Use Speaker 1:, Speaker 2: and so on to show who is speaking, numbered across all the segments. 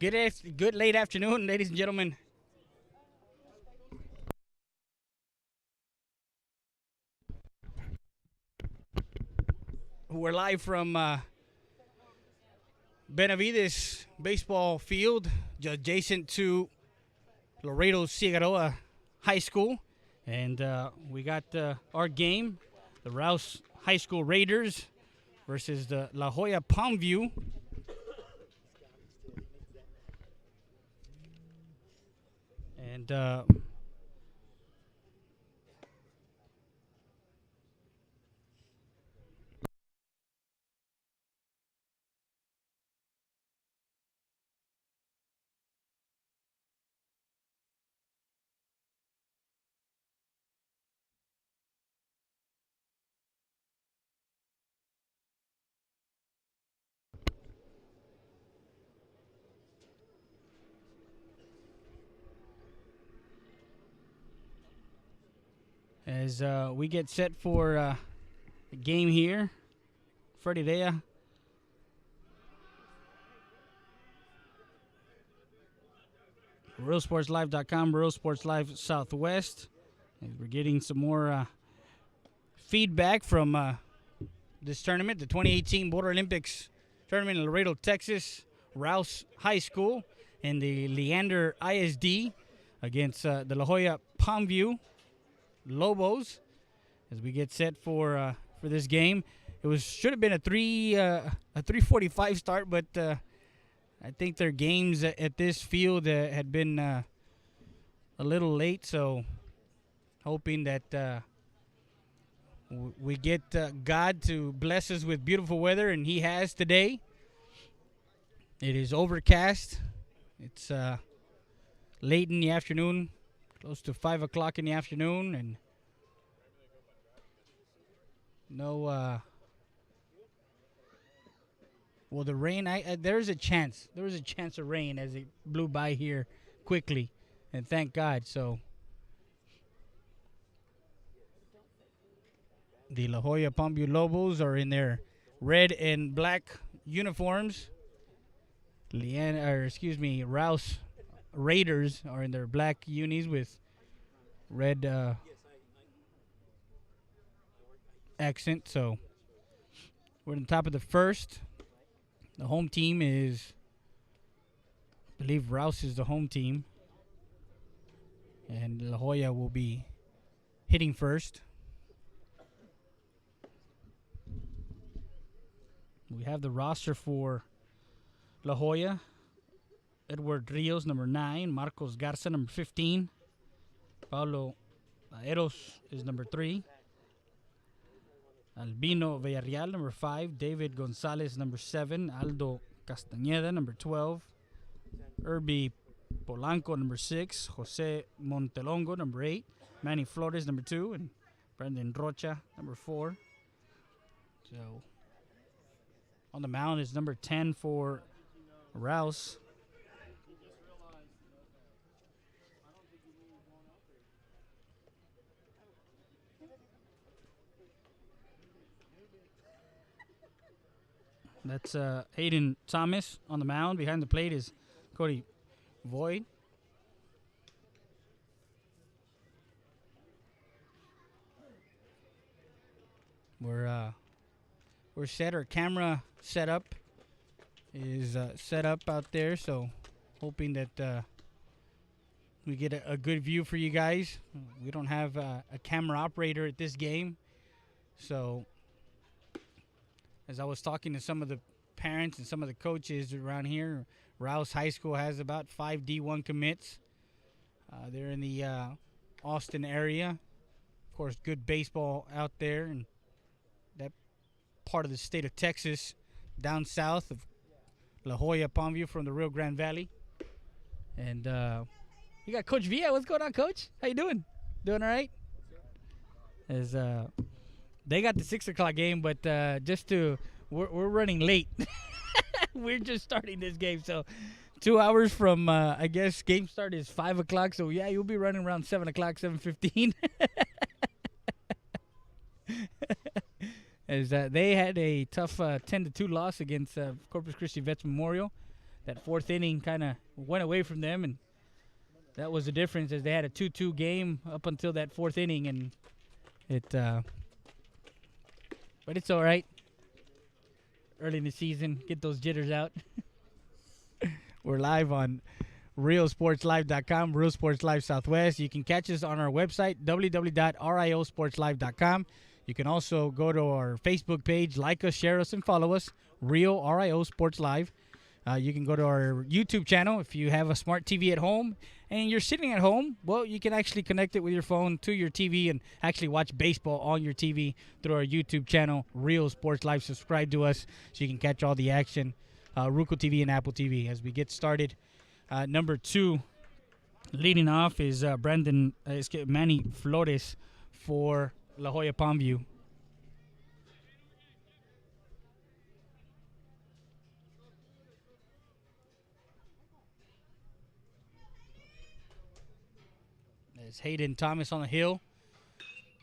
Speaker 1: Good late afternoon, ladies and gentlemen. We're live from Benavides baseball field, adjacent to Laredo Figueroa High School, and we got our game, the Rouse High School Raiders versus the La Joya Palmview. And as we get set for the game here, Freddie Dea. RealSportsLive.com, Real Sports Live Southwest. And we're getting some more feedback from this tournament, the 2018 Border Olympics tournament in Laredo, Texas, Rouse High School, and the Leander ISD against the La Joya Palmview Lobos. As we get set for this game, it should have been a 3:45 start, but I think their games at this field had been a little late, so hoping that we get God to bless us with beautiful weather, and He has today. It is overcast. It's late in the afternoon, close to 5 o'clock in the afternoon, and no. Well, the rain. There's a chance. There was a chance of rain as it blew by here quickly, and thank God. So the La Joya Palmview Lobos are in their red and black uniforms. Rouse Raiders are in their black unis with red accent. So we're on the top of the first. The home team is, I believe Rouse is the home team. And La Joya will be hitting first. We have the roster for La Joya. Edward Rios, number 9. Marcos Garza, number 15. Pablo Eros is number 3. Albino Villarreal, number 5. David Gonzalez, number 7. Aldo Castañeda, number 12. Irby Polanco, number 6. Jose Montelongo, number 8. Manny Flores, number 2. And Brendan Rocha, number 4. So on the mound is number 10 for Rouse. That's Hayden Thomas on the mound. Behind the plate is Cody Void. We're set. Our camera setup is set up out there, so hoping that we get a good view for you guys. We don't have a camera operator at this game, so as I was talking to some of the parents and some of the coaches around here, Rouse High School has about 5 D1 commits. They're in the Austin area. Of course, good baseball out there, and that part of the state of Texas, down south of La Joya Palmview from the Rio Grande Valley. And you got Coach Villa. What's going on, Coach? How you doing? Doing all right? As they got the 6 o'clock game, but we're running late. We're just starting this game, so 2 hours from I guess game start is 5 o'clock. So yeah, you'll be running around 7 o'clock, 7:15. As they had a tough 10-2 loss against Corpus Christi Vets Memorial. that fourth inning kind of went away from them, and that was the difference. As they had a 2-2 game up until that fourth inning, and it. But it's all right. Early in the season, get those jitters out. We're live on realsportslive.com, Real Sports Live Southwest. You can catch us on our website, www.riosportslive.com. You can also go to our Facebook page, like us, share us, and follow us, Real RIO Sports Live. You can go to our YouTube channel if you have a smart TV at home and you're sitting at home. Well, you can actually connect it with your phone to your TV and actually watch baseball on your TV through our YouTube channel, Real Sports Live. Subscribe to us so you can catch all the action. Roku TV and Apple TV. As we get started, number 2 leading off is Manny Flores for La Joya Palmview. There's Hayden Thomas on the hill.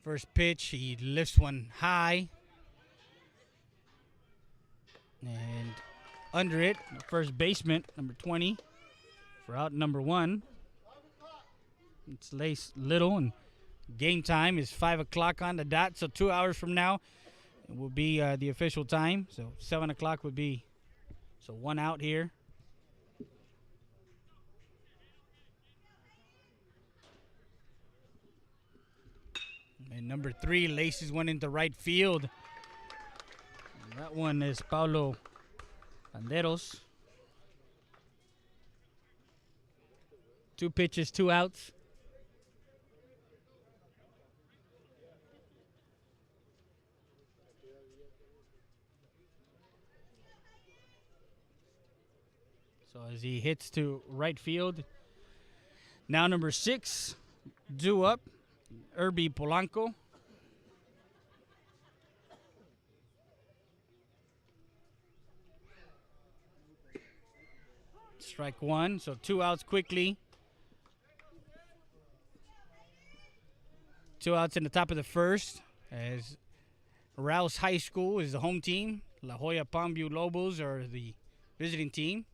Speaker 1: First pitch, he lifts one high. And under it, first baseman, number 20, for out number 1. It's Lace Little, and game time is 5 o'clock on the dot, so 2 hours from now it will be the official time. So 7 o'clock would be, so 1 out here. And number 3 laces one into right field. And that one is Paulo Banderos. 2 pitches, 2 outs. So as he hits to right field, now number 6, due up, Irby Polanco. Strike 1, so 2 outs quickly. 2 outs in the top of the first, as Rouse High School is the home team. La Joya Palmview Lobos are the visiting team.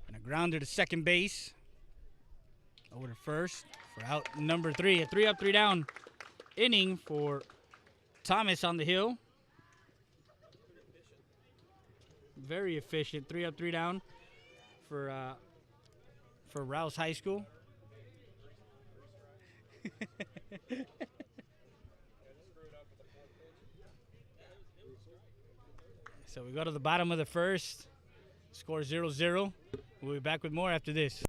Speaker 1: And a grounder to second base. Over to first for out number 3. A 3 up, 3 down inning for Thomas on the hill. Very efficient. 3 up, 3 down for Rouse High School. So we go to the bottom of the first. Score 0-0. We'll be back with more after this.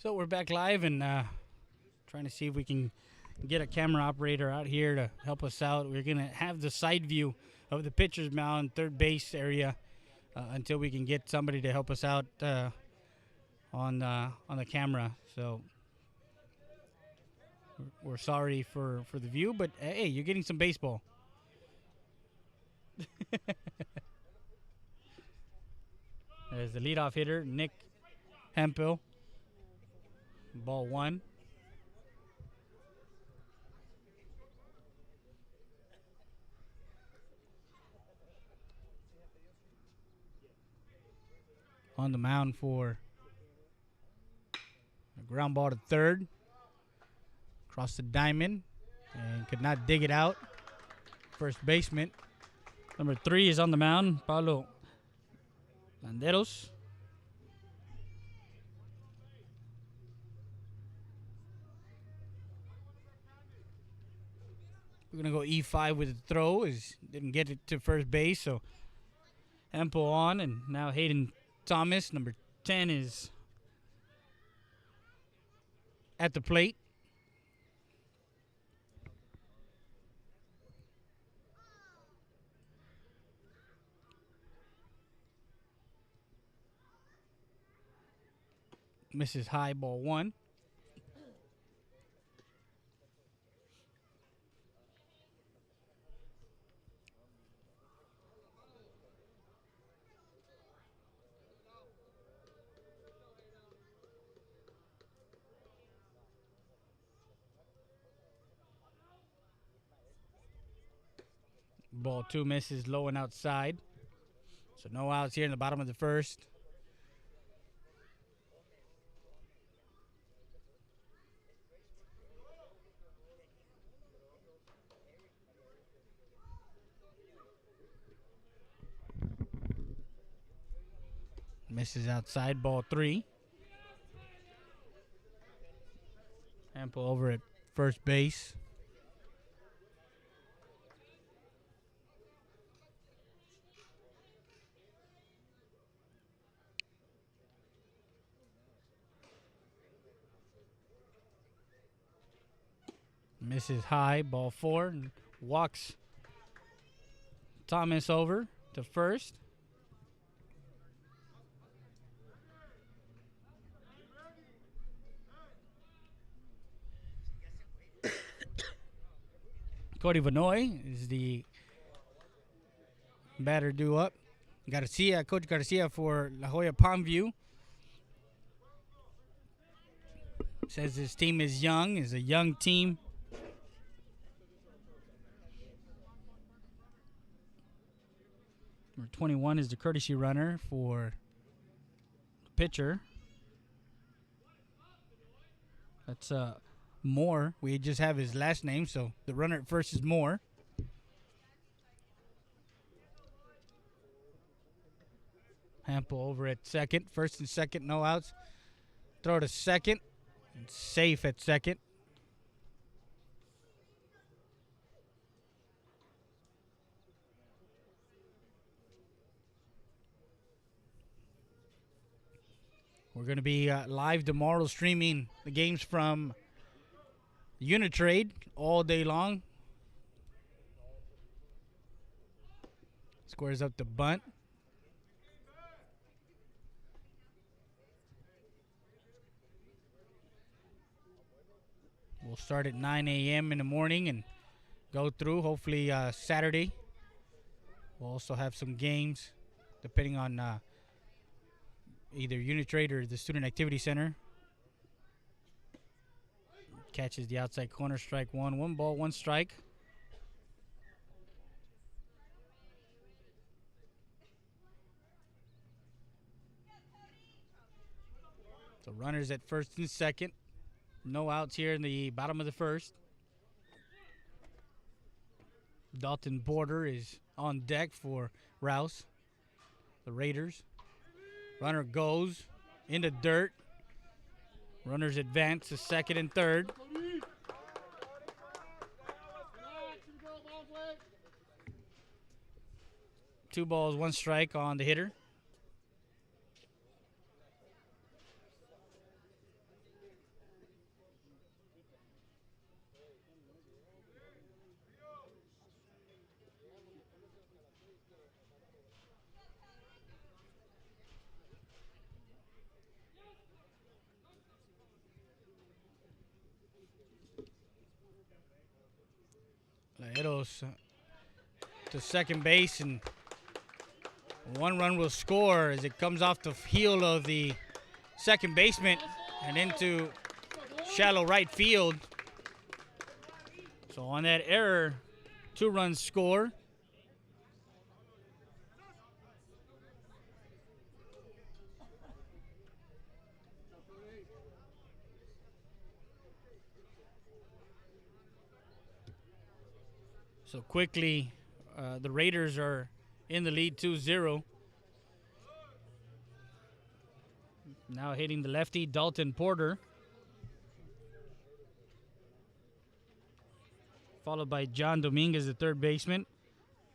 Speaker 1: So we're back live and trying to see if we can get a camera operator out here to help us out. We're going to have the side view of the pitcher's mound, third base area, until we can get somebody to help us out on the camera. So we're sorry for the view, but hey, you're getting some baseball. There's the leadoff hitter, Nick Hempel. Ball one. On the mound for a ground ball to third. Across the diamond. And could not dig it out. First baseman. Number 3 is on the mound. Paulo Landeros. We're going to go E5 with the throw. Didn't get it to first base, so Hempel on, and now Hayden Thomas, number 10, is at the plate. Misses high, ball one. Ball two misses low and outside. So no outs here in the bottom of the first. Misses outside, ball three. Hempel over at first base. Misses high, ball four, and walks Thomas over to first. Cody Vanoy is the batter due up. Coach Garcia for La Joya Palmview. Says his team is young, is a young team. Number 21 is the courtesy runner for the pitcher. That's Moore. We just have his last name, so the runner at first is Moore. Hempel over at second. First and second, no outs. Throw to second. And safe at second. We're going to be live tomorrow streaming the games from Unitrade all day long. Squares up the bunt. We'll start at 9 a.m. in the morning and go through, hopefully Saturday. We'll also have some games depending on either Unitrade or the Student Activity Center. Catches the outside corner, strike one. 1 ball, 1 strike. So runners at first and second. No outs here in the bottom of the first. Dalton Porter is on deck for Rouse, the Raiders. Runner goes into dirt. Runners advance to second and third. Two balls, 1 strike on the hitter. Laeros to second base, and one run will score as it comes off the heel of the second baseman and into shallow right field. So on that error, 2 runs score. So quickly, the Raiders are in the lead 2-0. Now hitting the lefty, Dalton Porter. Followed by John Dominguez, the third baseman.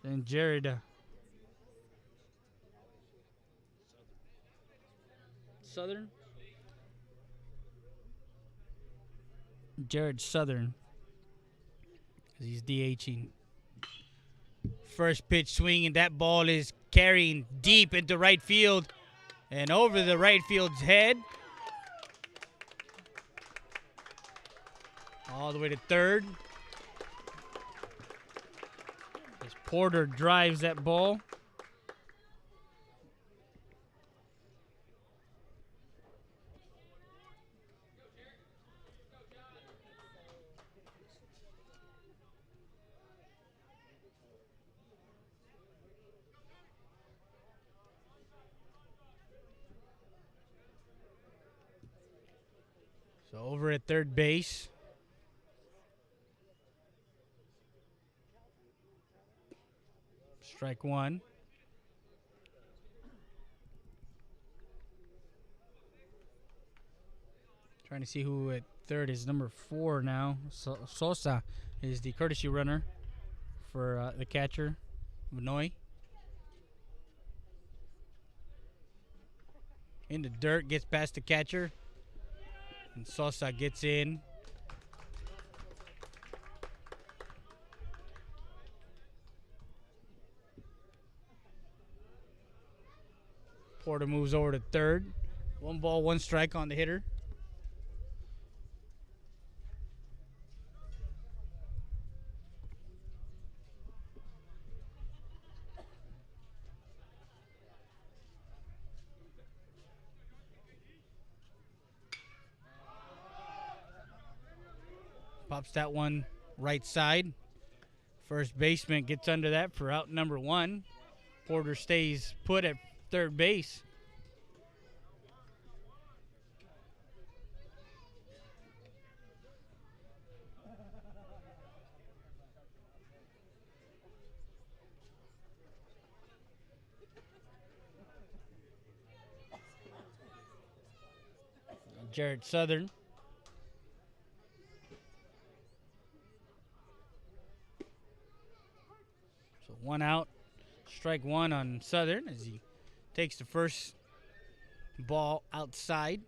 Speaker 1: Then Jared Southern. Jared Southern. He's DHing. First pitch swing, and that ball is carrying deep into right field and over the right field's head. All the way to third. As Porter drives that ball. So over at third base. Strike one. Trying to see who at third is number 4 now. Sosa is the courtesy runner for the catcher, Vinoy. In the dirt, gets past the catcher. And Sosa gets in. Porter moves over to third. 1 ball, 1 strike on the hitter. Pops that one right side. First baseman gets under that for out number 1. Porter stays put at third base. Jared Southern. So 1 out. Strike 1 on Southern as he takes the first ball outside.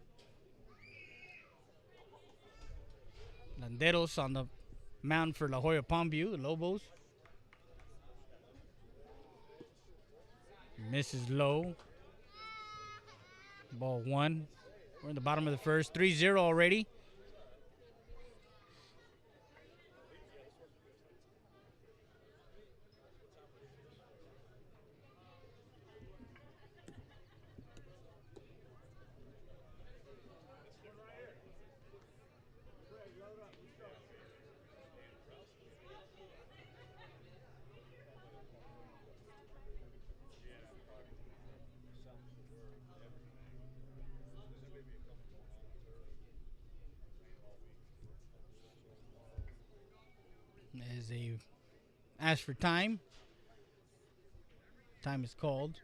Speaker 1: Landeros on the mound for La Joya Palmview, the Lobos. Misses low. Ball 1. We're in the bottom of the first. 3-0 already. As they ask for time. Time is called.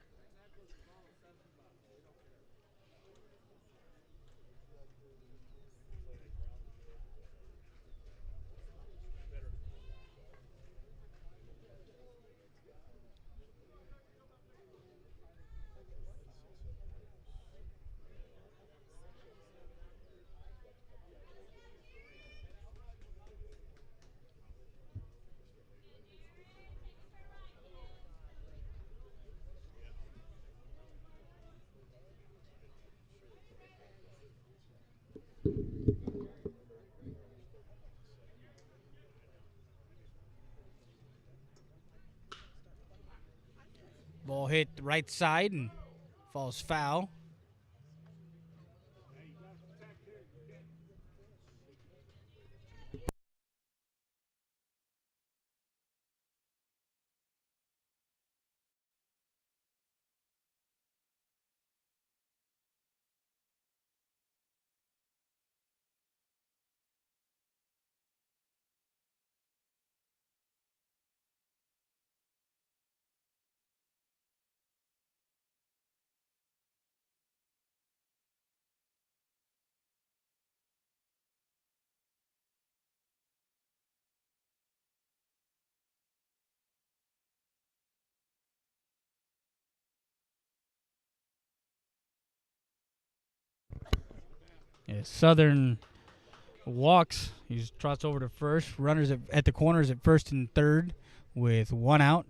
Speaker 1: Ball hit right side and falls foul. Yeah, Southern walks. He trots over to first. Runners at the corners at first and third with one out.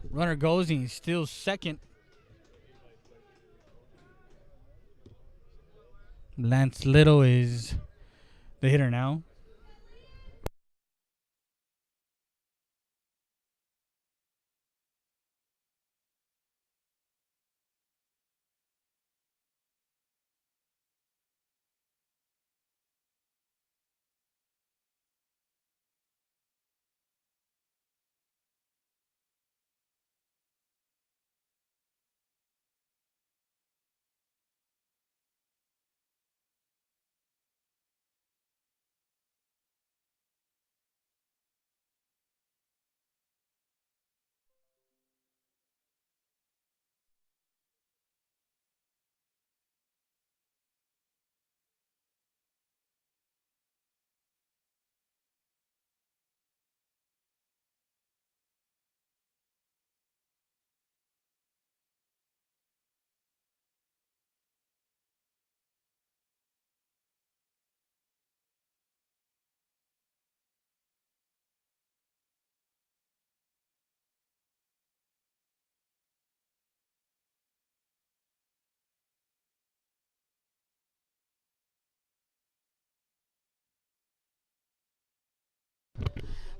Speaker 1: Runner goes and he's still second. Lance Little is the hitter now.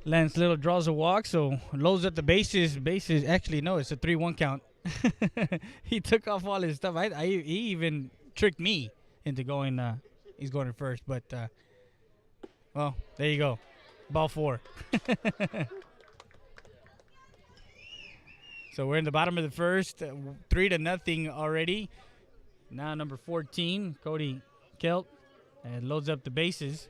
Speaker 1: Lance Little draws a walk, so loads up the bases. Bases, actually, no, it's a 3-1 count. He took off all his stuff. He even tricked me into going. He's going to first, but well, there you go, ball four. So we're in the bottom of the first, 3-0 already. Now number 14, Cody Kelt, and loads up the bases.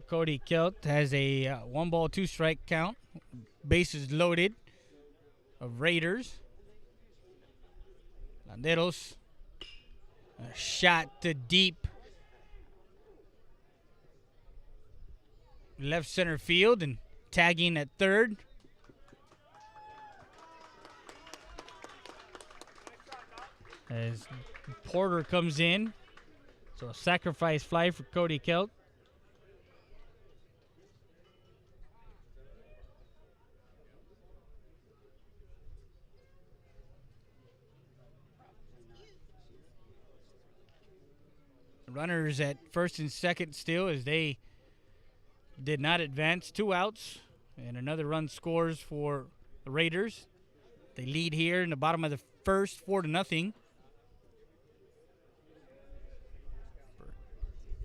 Speaker 1: Cody Kelt has a 1 ball, 2 strike count. Bases loaded of Raiders. Landeros. A shot to deep left center field and tagging at third. As Porter comes in. So a sacrifice fly for Cody Kelt. Runners at first and second still as they did not advance. 2 outs and another run scores for the Raiders. They lead here in the bottom of the first 4-0.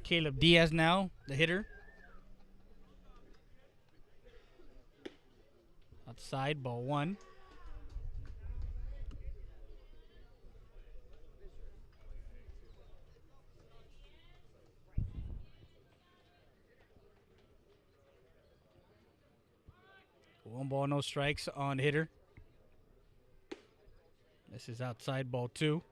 Speaker 1: Caleb Diaz now, the hitter. Outside, ball 1. One ball, no strikes on hitter. This is outside, ball 2.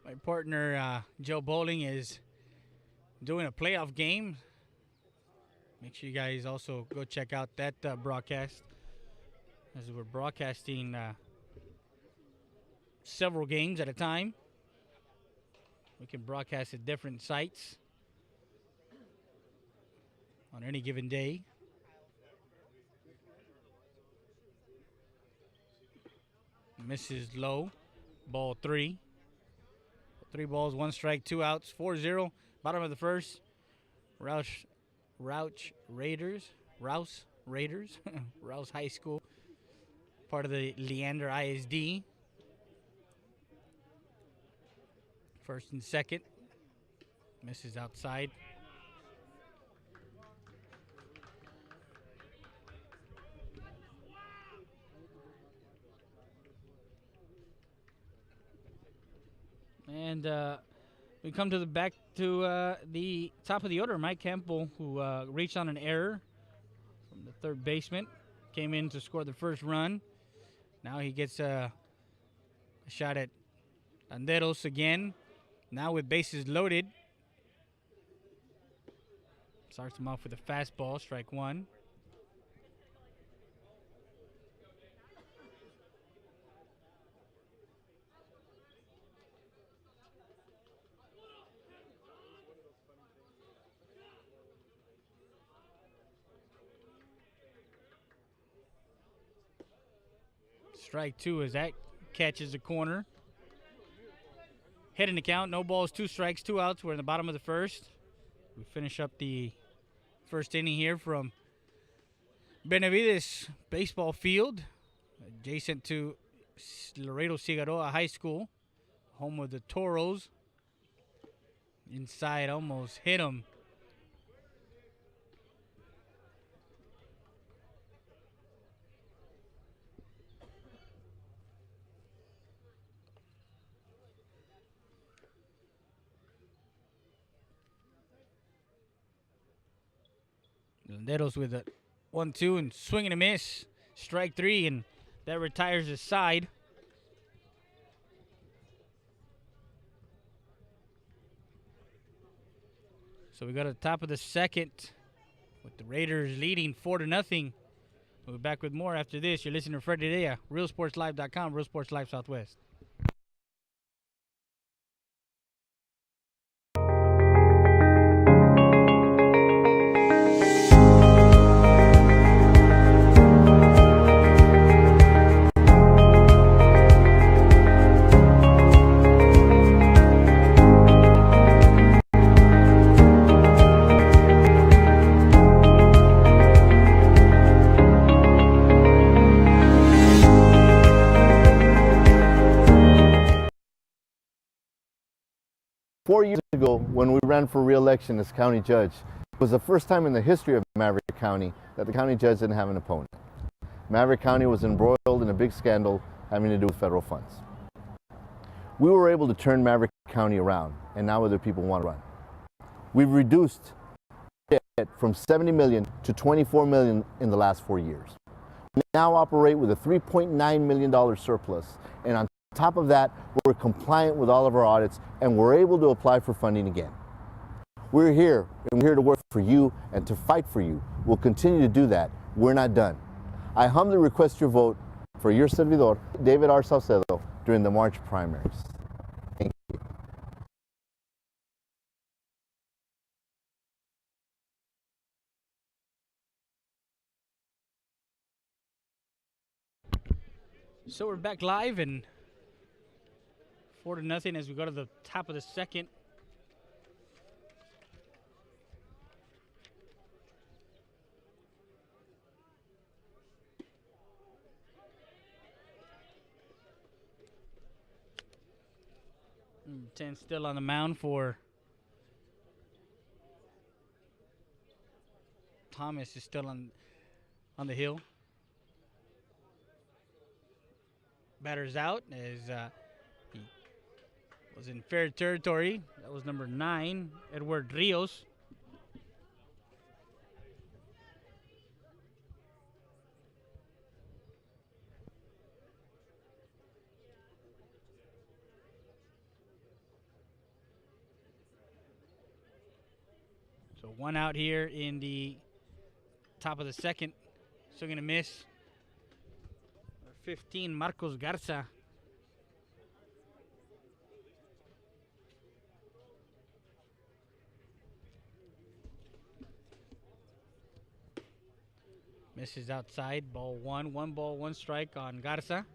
Speaker 1: My partner, Joe Bowling, is doing a playoff game. Make sure you guys also go check out that broadcast, as we're broadcasting several games at a time. We can broadcast at different sites on any given day. Misses low, ball 3. 3 balls, 1 strike, 2 outs, 4-0. Bottom of the first. Rouse Raiders. Rouse High School. Part of the Leander ISD. First and second. Misses outside. And we come to the top of the order. Mike Campbell, who reached on an error from the third baseman, came in to score the first run. Now he gets a shot at Landeros again. Now with bases loaded. Starts him off with a fastball, strike 1. Strike 2 as that catches the corner. Hitting the count, no balls, 2 strikes, 2 outs. We're in the bottom of the first. We finish up the first inning here from Benavides Baseball Field, adjacent to Laredo Figueroa High School, home of the Toros. Inside, almost hit him. Landeros with a 1-2 and swing and a miss. Strike 3, and that retires his side. So we go to the top of the second with the Raiders leading 4-0. We'll be back with more after this. You're listening to Freddie Dea, RealSportsLive.com, Real Sports Live Southwest.
Speaker 2: ran for re-election as county judge. It was the first time in the history of Maverick County that the county judge didn't have an opponent. Maverick County was embroiled in a big scandal having to do with federal funds. We were able to turn Maverick County around, and now other people want to run. We've reduced debt from $70 million to $24 million in the last 4 years. We now operate with a $3.9 million surplus, and on top of that, we're compliant with all of our audits, and we're able to apply for funding again. We're here, and we're here to work for you and to fight for you. We'll continue to do that. We're not done. I humbly request your vote for your servidor, David R. Saucedo, during the March primaries. Thank you.
Speaker 1: So we're back live and 4-0 as we go to the top of the second. And 10 still on the mound for Thomas is still on the hill. Batter's out as he was in fair territory. That was number 9, Edward Rios. So 1 out here in the top of the second. Still going to miss. 15, Marcos Garza. Misses outside, ball 1. 1 ball, 1 strike on Garza.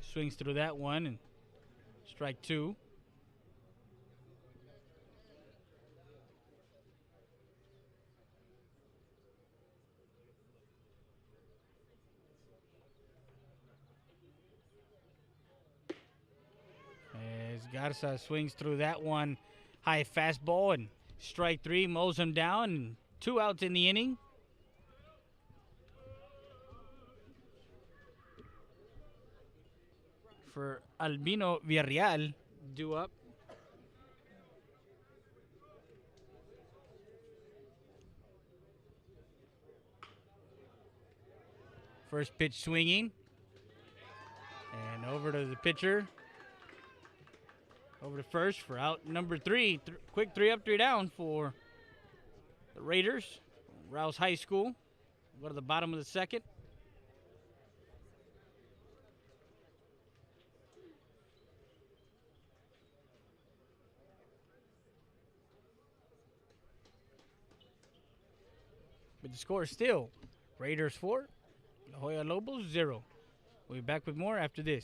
Speaker 1: Swings through that one and strike 2. As Garza swings through that one, high fastball and strike 3, mows him down, and 2 outs in the inning. For Albino Villarreal, due up. First pitch swinging. And over to the pitcher. Over to first for out number 3. Quick 3 up, 3 down for the Raiders. Rouse High School. Go to the bottom of the second. But the score is still Raiders 4, La Joya Lobos 0. We'll be back with more after this.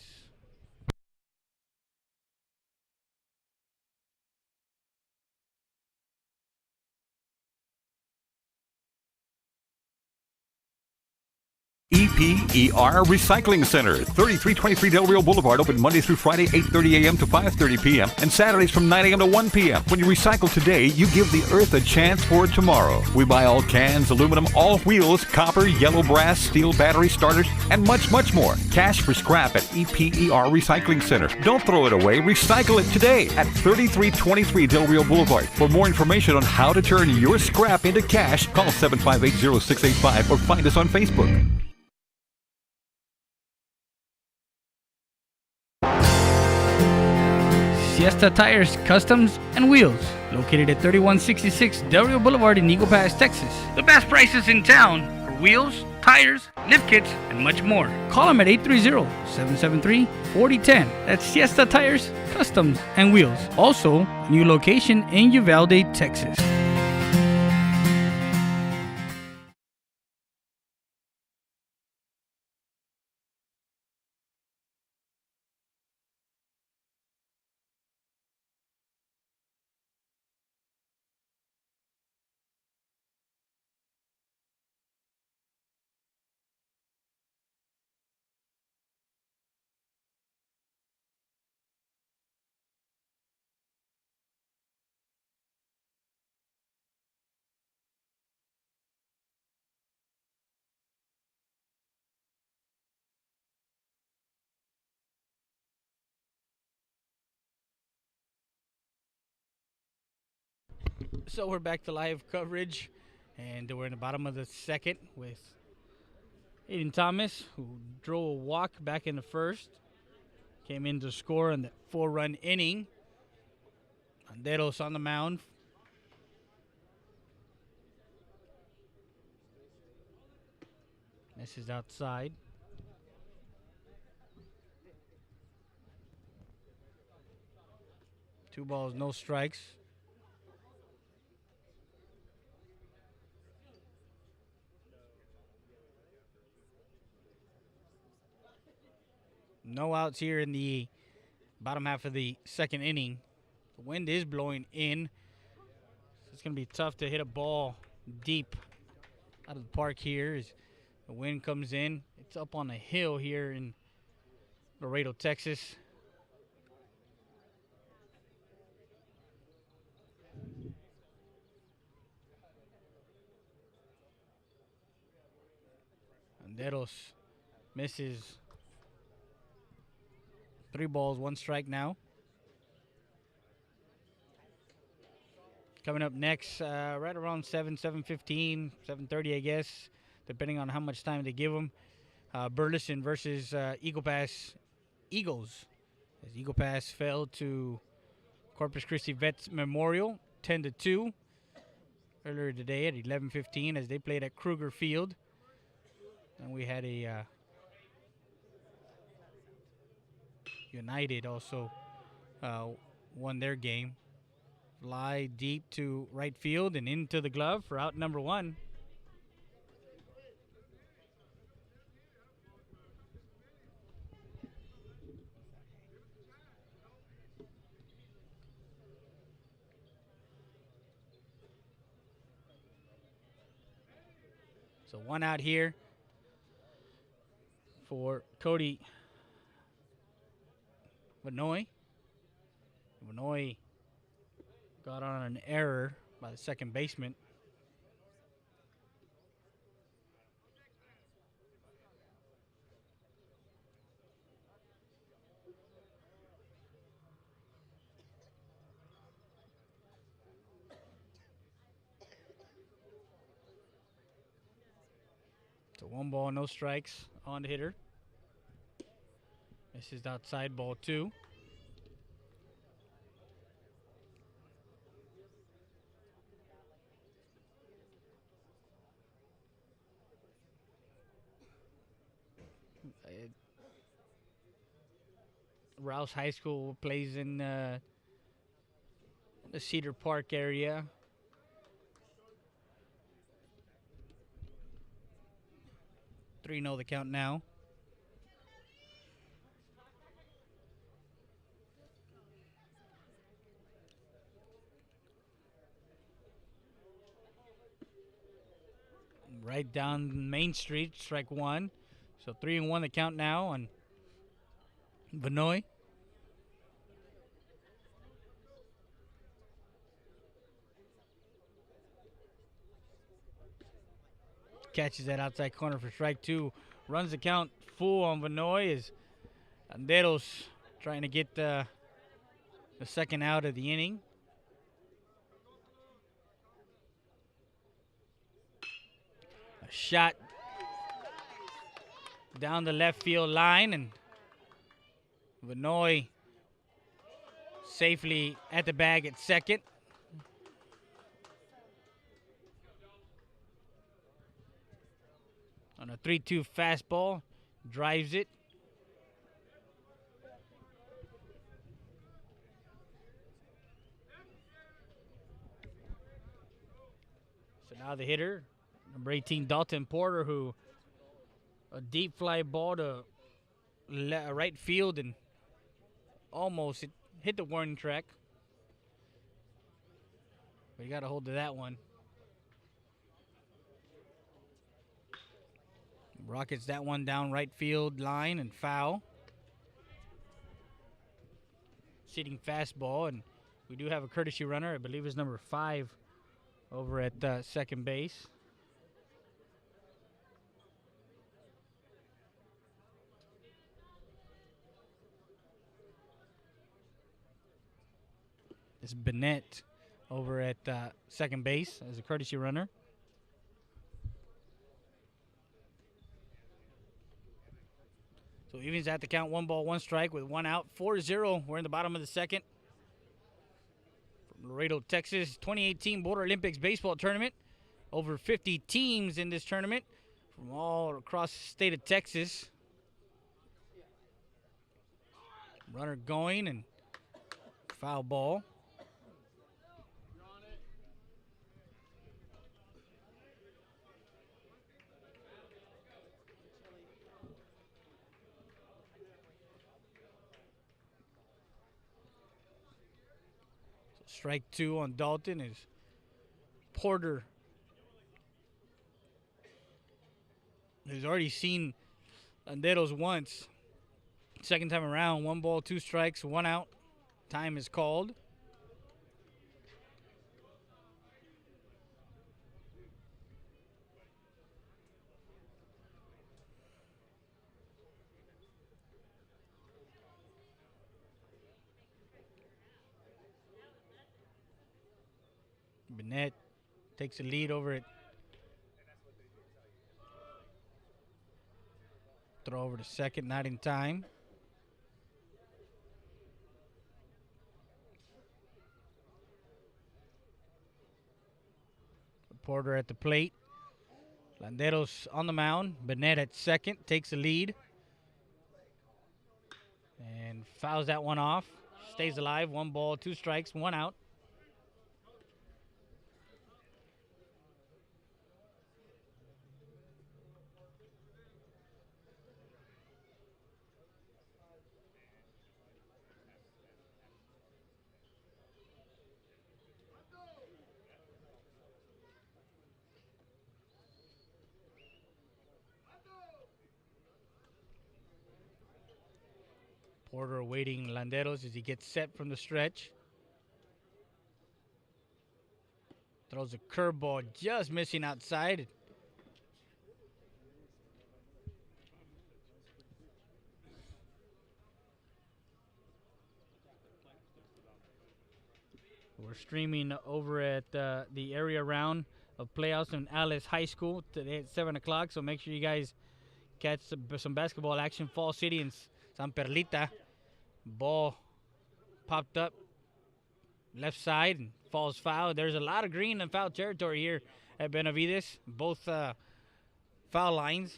Speaker 3: EPER Recycling Center, 3323 Del Rio Boulevard, open Monday through Friday, 8:30 a.m. to 5:30 p.m. and Saturdays from 9 a.m. to 1 p.m. When you recycle today, you give the earth a chance for tomorrow. We buy all cans, aluminum, all wheels, copper, yellow brass, steel battery starters, and much, much more. Cash for scrap at EPER Recycling Center. Don't throw it away. Recycle it today at 3323 Del Rio Boulevard. For more information on how to turn your scrap into cash, call 758-0685 or find us on Facebook.
Speaker 1: Siesta Tires, Customs, and Wheels, located at 3166 Del Rio Boulevard in Eagle Pass, Texas. The best prices in town for wheels, tires, lift kits, and much more. Call them at 830-773-4010. That's Siesta Tires, Customs, and Wheels. Also, new location in Uvalde, Texas. So we're back to live coverage, and we're in the bottom of the second with Aiden Thomas, who drove a walk back in the first, came in to score in the 4-run inning. Anderos on the mound. This is outside. Two balls, no strikes. No outs here in the bottom half of the second inning. The wind is blowing in. So it's going to be tough to hit a ball deep out of the park here as the wind comes in. It's up on a hill here in Laredo, Texas. Anderos misses. 3 balls, 1 strike now. Coming up next, right around 7:15, 7:30, I guess, depending on how much time they give them. Burleson versus Eagle Pass Eagles. As Eagle Pass fell to Corpus Christi Vets Memorial 10-2 earlier today at 11:15 as they played at Kruger Field. And we had a United also won their game. Fly deep to right field and into the glove for out number 1. So 1 out here for Cody Vanoy. Vanoy got on an error by the second baseman. So 1 ball, no strikes on the hitter. This is outside, ball 2. Rouse High School plays in the Cedar Park area. Three, the count now. Right down Main Street, strike 1. So 3-1 the count now on Vanoy. Catches that outside corner for strike 2. Runs the count full on Vanoy as Anderos trying to get the second out of the inning. A shot down the left field line, and Vanoy safely at the bag at second. On a 3-2 fastball, drives it. So now the hitter, number 18, Dalton Porter, who a deep fly ball to right field and almost hit the warning track. But you got a hold of that one. Rockets that one down right field line and foul. Sitting fastball, and we do have a courtesy runner. I believe it's number 5 over at second base. It's Bennett over at second base as a courtesy runner. So Evans at the count, 1-1 with 1 out, 4-0. We're in the bottom of the second. From Laredo, Texas, 2018 Border Olympics baseball tournament. Over 50 teams in this tournament from all across the state of Texas. Runner going and foul ball. Strike 2 on Dalton is Porter. He's already seen Landeros once. Second time around, 1 ball, 2 strikes, 1 out. Time is called. Bennett takes the lead over it. Throw over to second, not in time. Porter at the plate. Landeros on the mound. Bennett at second, takes the lead. And fouls that one off. Stays alive, 1 ball, 2 strikes, 1 out. Porter awaiting Landeros as he gets set from the stretch. Throws a curveball just missing outside. We're streaming over at the area round of playoffs in Alice High School today at 7 o'clock. So make sure you guys catch some basketball action. Fall City and San Perlita. Ball popped up left side and falls foul. There's a lot of green and foul territory here at Benavides. Both foul lines.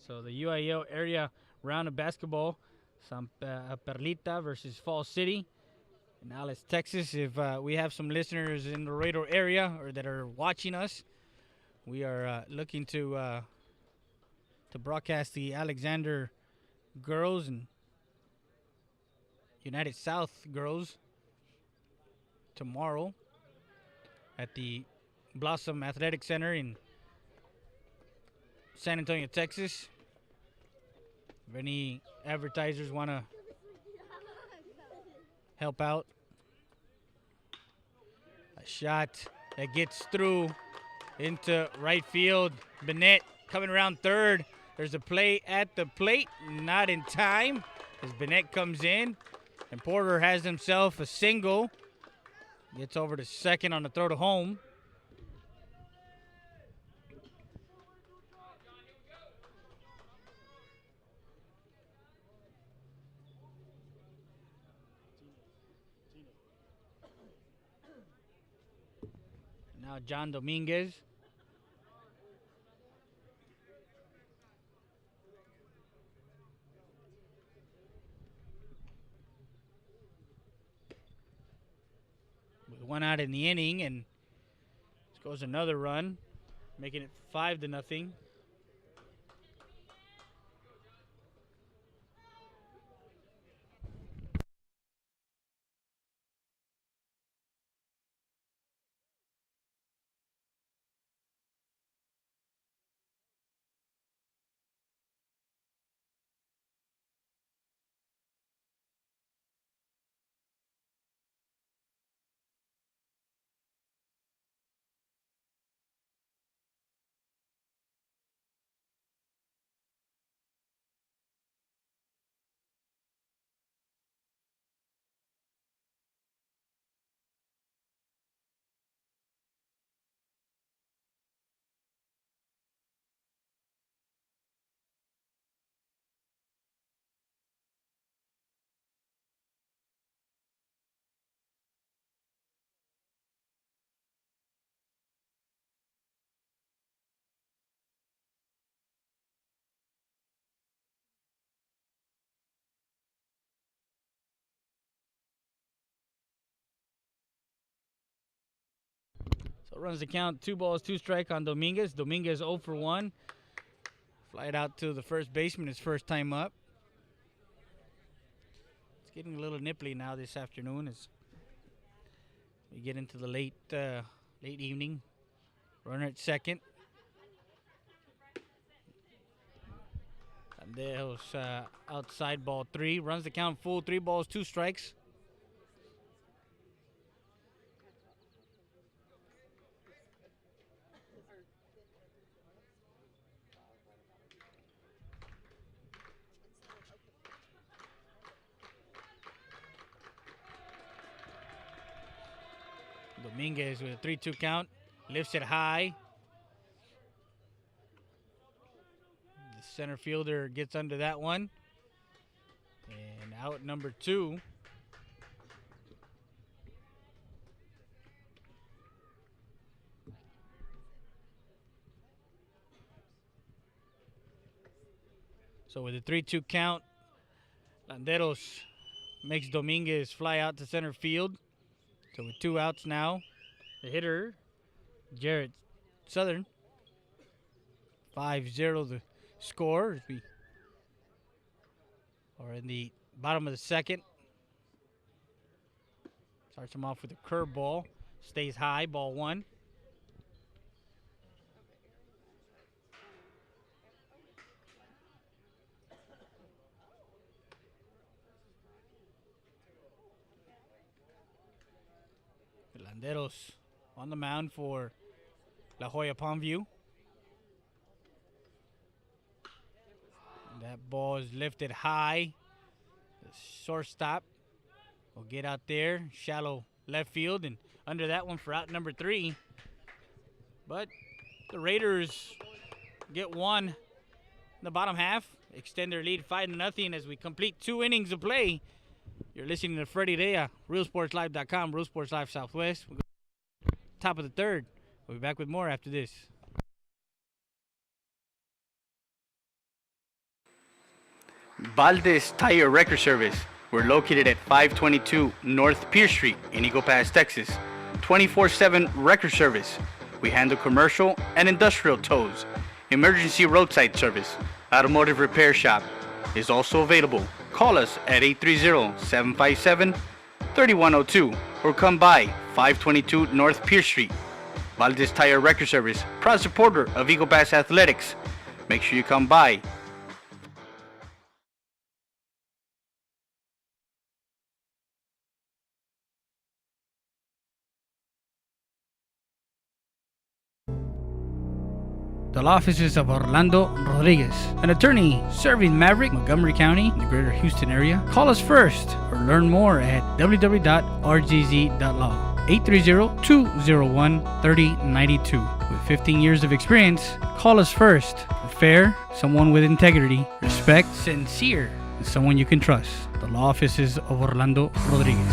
Speaker 1: So the UIO area round of basketball, San Perlita versus Fall City in Alice, Texas. If we have some listeners in the Laredo area or that are watching us, we are looking to broadcast the Alexander girls and United South girls tomorrow at the Blossom Athletic Center in San Antonio, Texas. If any advertisers want to help out. A shot that gets through into right field. Bennett coming around third. There's a play at the plate, not in time as Bennett comes in. And Porter has himself a single. Gets over to second on the throw to home. Now John Dominguez. With 1 out in the inning, and goes another run, making it 5-0. runs the count. 2 balls, 2 strike on Dominguez. Dominguez 0 for 1. Fly it out to the first baseman, his first time up. It's getting a little nipply now this afternoon as we get into the late evening. Runner at second. And there's outside ball 3. Runs the count full. 3 balls, 2 strikes. Dominguez with a 3-2 count. Lifts it high. The center fielder gets under that one. And out number 2. So with a 3-2 count, Landeros makes Dominguez fly out to center field. So with 2 outs now, the hitter, Jarrett Southern. 5-0 the score as we are in the bottom of the second. Starts him off with a curveball. Stays high, ball 1. Landeros on the mound for La Joya Palmview. That ball is lifted high. The shortstop will get out there, shallow left field, and under that one for out number 3. But the Raiders get one in the bottom half, extend their lead 5-0 as we complete 2 innings of play. You're listening to Freddie Rea, RealSportsLive.com, Real Sports Live Southwest. We'll go top of the third. We'll be back with more after this.
Speaker 4: Valdez Tire Record Service. We're located at 522 North Pierce Street in Eagle Pass, Texas. 24/7 record service. We handle commercial and industrial tows. Emergency roadside service. Automotive repair shop is also available. Call us at 830-757-3102 or come by 522 North Pierce Street. Valdez Tire Record Service, proud supporter of Eagle Pass Athletics. Make sure you come by.
Speaker 1: The law offices of Orlando Rodriguez, an attorney serving Maverick, Montgomery County, and the greater Houston area. Call us first or learn more at www.rgz.law. 830-201-3092. With 15 years of experience, call us first. Fair, someone with integrity, respect, sincere, and someone you can trust. The law offices of Orlando Rodriguez.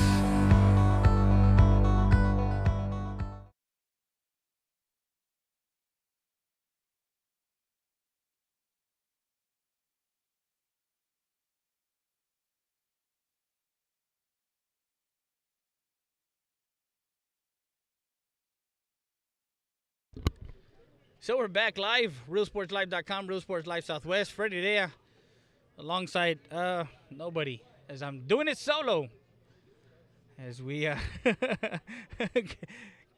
Speaker 1: So we're back live, RealSportsLive.com, Real Sports Live Southwest. Freddie Rea, alongside nobody, as I'm doing it solo. As we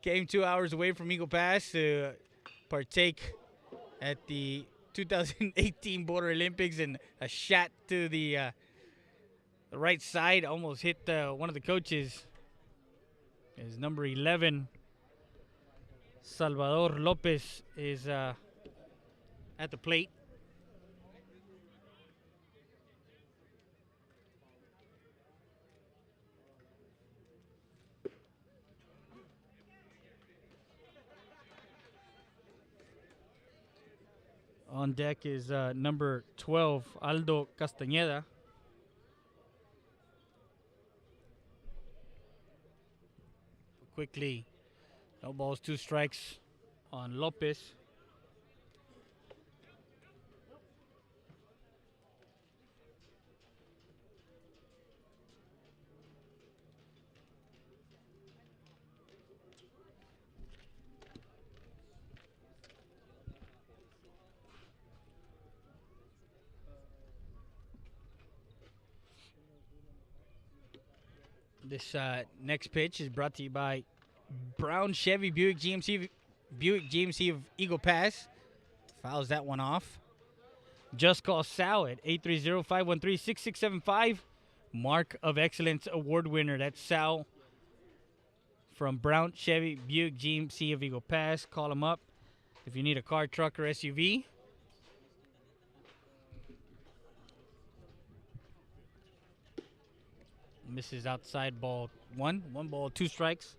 Speaker 1: came 2 hours away from Eagle Pass to partake at the 2018 Border Olympics, and a shot to the right side almost hit one of the coaches. Is number 11. Salvador Lopez is at the plate. On deck is number 12, Aldo Castañeda. Quickly. No balls, 2 strikes on Lopez. This next pitch is brought to you by Brown Chevy Buick GMC of Eagle Pass. Fouls that one off. Just call Sal at 830-513-6675. Mark of Excellence Award winner. That's Sal from Brown Chevy Buick GMC of Eagle Pass. Call him up if you need a car, truck, or SUV. Misses outside, ball one. 1 ball, 2 strikes.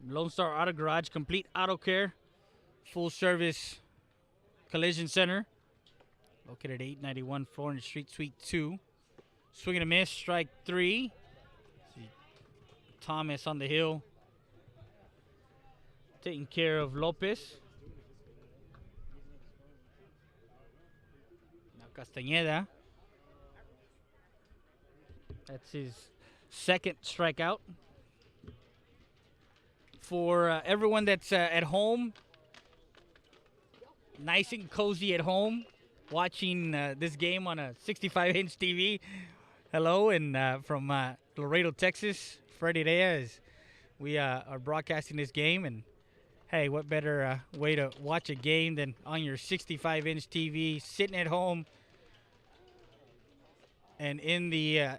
Speaker 1: Lone Star Auto Garage, complete auto care, full service collision center. Located at 891 Florence Street, Suite 2. Swing and a miss, strike 3. See Thomas on the hill taking care of Lopez. Now Castañeda. That's his second strikeout. For everyone that's at home, nice and cozy at home, watching this game on a 65-inch TV. Hello, and from Laredo, Texas, Freddie Reyes. We are broadcasting this game, and hey, what better way to watch a game than on your 65-inch TV, sitting at home and in the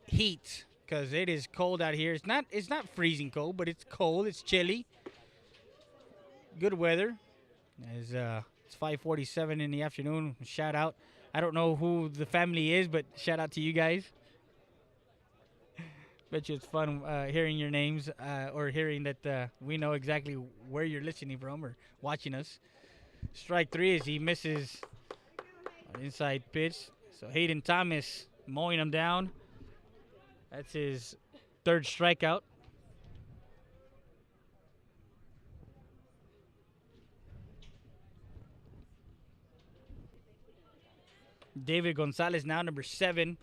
Speaker 1: heat, because it is cold out here. It's not freezing cold, but it's cold. It's chilly. Good weather. As it's 5:47 in the afternoon. Shout out. I don't know who the family is, but shout out to you guys. Bet you it's fun hearing your names or hearing that we know exactly where you're listening from or watching us. Strike 3 as he misses an inside pitch. So Hayden Thomas mowing him down. That's his third strikeout. David Gonzalez now number 7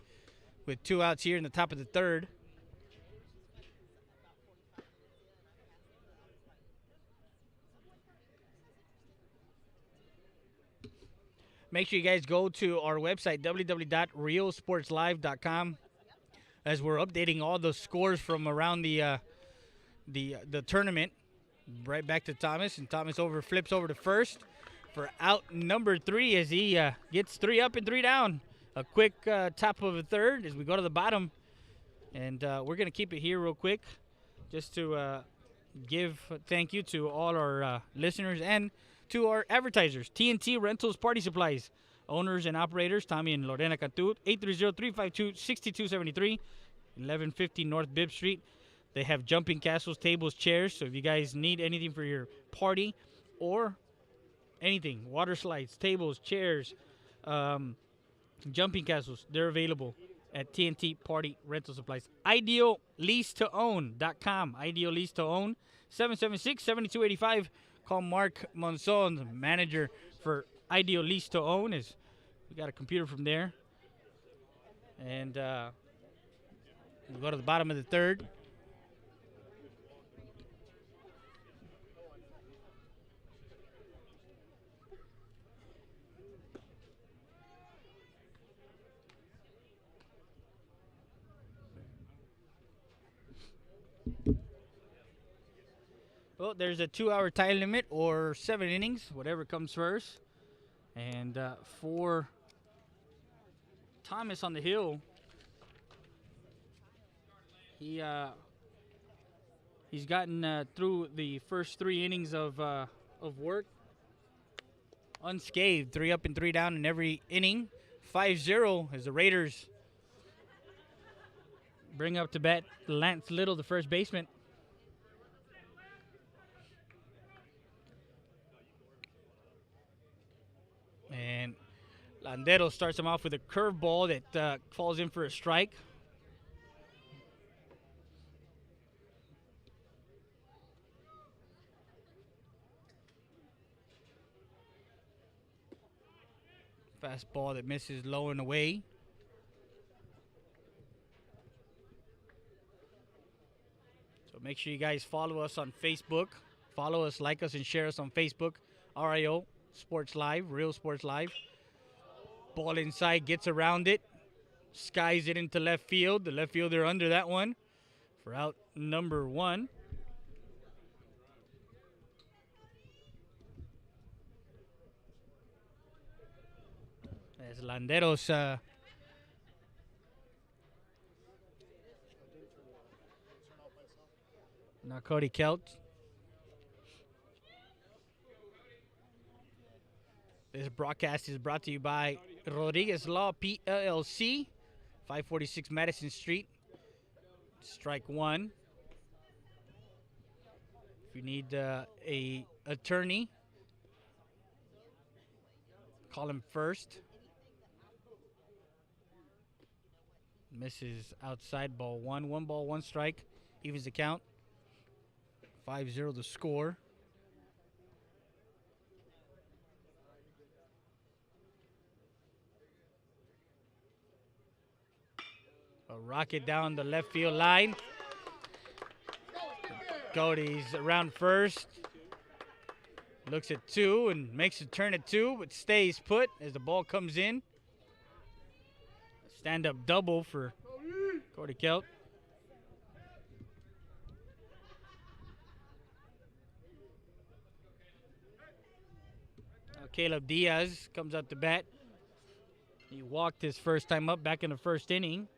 Speaker 1: with 2 outs here in the top of the third. Make sure you guys go to our website, www.realsportslive.com, as we're updating all the scores from around the tournament. Right back to Thomas, and Thomas flips over to first for out number 3 as he gets 3 up and 3 down. A quick top of the third as we go to the bottom, and we're going to keep it here real quick just to give thank you to all our listeners and to our advertisers. TNT Rentals Party Supplies, owners and operators, Tommy and Lorena Cantu, 830-352-6273, 1150 North Bibb Street. They have jumping castles, tables, chairs, so if you guys need anything for your party or anything, water slides, tables, chairs, jumping castles, they're available at TNT Party Rental Supplies. IdealLeaseToOwn.com. Ideal Lease to Own, 776-7285. Call Mark Monson, manager for Ideal Lease to Own. We got a computer from there. And we'll go to the bottom of the third. Well, there's a 2-hour time limit or 7 innings, whatever comes first. And for Thomas on the hill, he's gotten through the first 3 innings of work unscathed, 3 up and 3 down in every inning. 5-0 as the Raiders bring up to bat Lance Little, the first baseman. And Landero starts him off with a curveball that falls in for a strike. Fastball that misses low and away. So make sure you guys follow us on Facebook. Follow us, like us, and share us on Facebook. RIO Sports Live, Real Sports Live. Ball inside, gets around it. skies it into left field. The left fielder under that one for out number 1. As Landeros now Cody Kelt. This broadcast is brought to you by Rodriguez Law PLLC, 546 Madison Street. Strike 1. If you need a attorney, call him first. Misses outside, ball 1. 1 ball, 1 strike. Evens the count. 5-0 the score. A rocket down the left field line. Cody's around first. Looks at 2 and makes a turn at 2, but stays put as the ball comes in. Stand-up double for Cody Kelt. Now Caleb Diaz comes up to bat. He walked his first time up back in the first inning.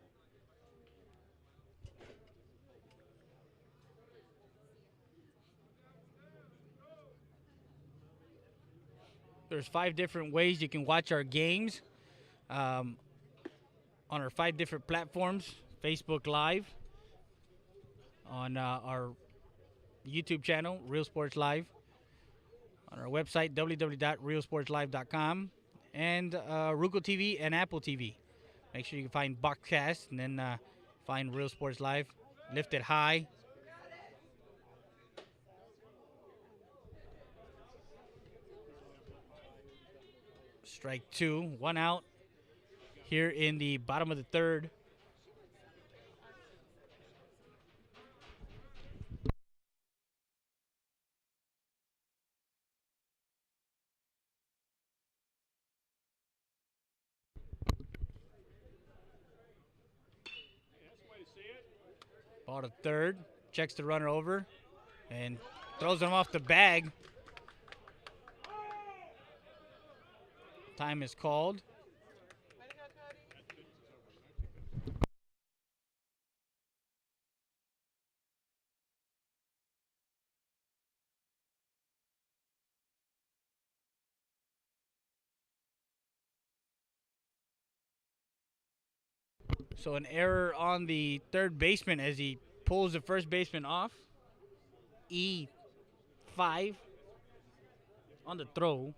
Speaker 1: There's 5 different ways you can watch our games on our 5 different platforms. Facebook Live, on our YouTube channel, Real Sports Live, on our website, www.realsportslive.com, and Roku TV and Apple TV. Make sure you can find Boxcast and then find Real Sports Live. Lift it high. Strike 2, 1 out here in the bottom of the 3rd. Ball to 3rd, checks the runner over, and throws him off the bag. Time is called. So an error on the third baseman as he pulls the first baseman off. E5 on the throw.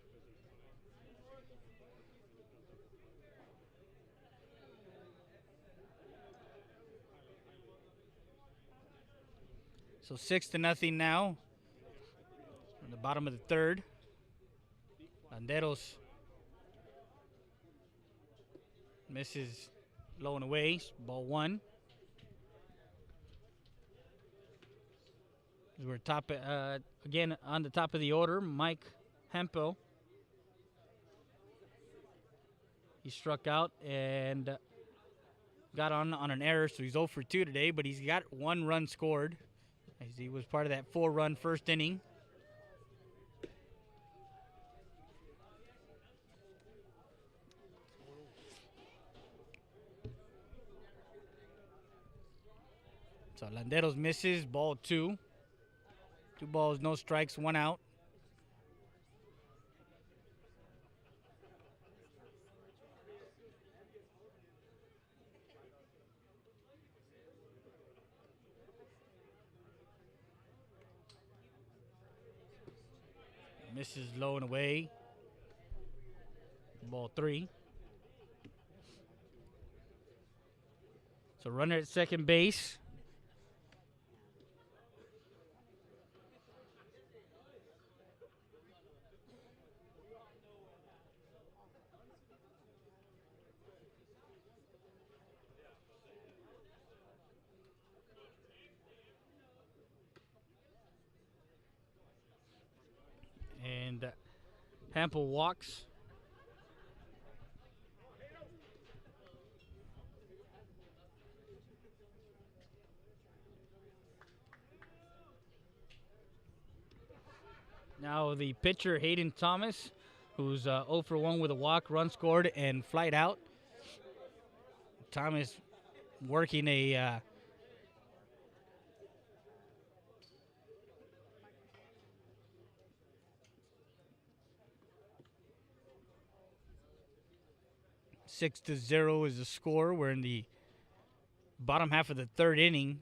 Speaker 1: So 6-0 now. On the bottom of the 3rd. Landeros misses low and away. Ball 1. We're top again on the top of the order. Mike Hempel. He struck out and got on an error, so he's 0 for 2 today, but he's got 1 run scored as he was part of that 4-run first inning. So Landeros misses, ball 2. 2 balls, no strikes, 1 out. Misses low and away. Ball 3. So runner at second base. And Hampel walks. Now the pitcher, Hayden Thomas, who's 0 for 1 with a walk, run scored, and flight out. Thomas working a Six to 0 is the score. We're in the bottom half of the third inning.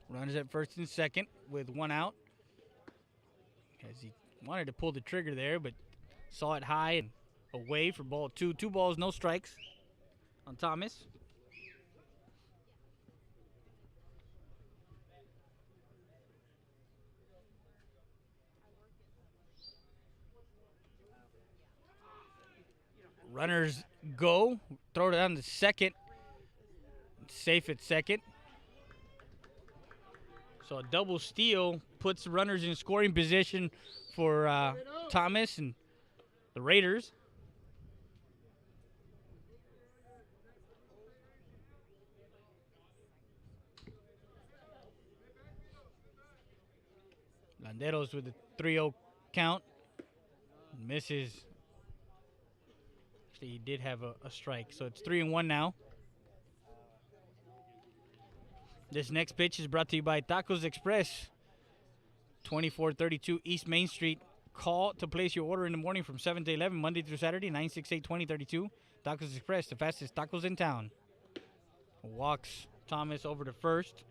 Speaker 1: Runners at first and second with one out. As he wanted to pull the trigger there, but saw it high and away for ball two. 2 balls, no strikes on Thomas. Runners go. Throw it down to second. Safe at second. So a double steal puts runners in scoring position for Thomas and the Raiders. Landeros with a 3-0 count. Misses. Actually, he did have a strike. So it's 3-1 now. This next pitch is brought to you by Tacos Express, 2432 East Main Street. Call to place your order in the morning from 7 to 11, Monday through Saturday, 968-2032. Tacos Express, the fastest tacos in town. Walks Thomas over to first.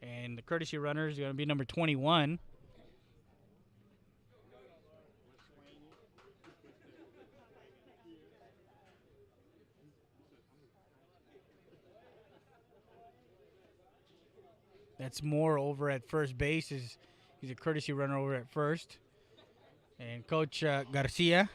Speaker 1: And the courtesy runner is going to be number 21. That's Moore over at first base. He's a courtesy runner over at first. And Coach Garcia.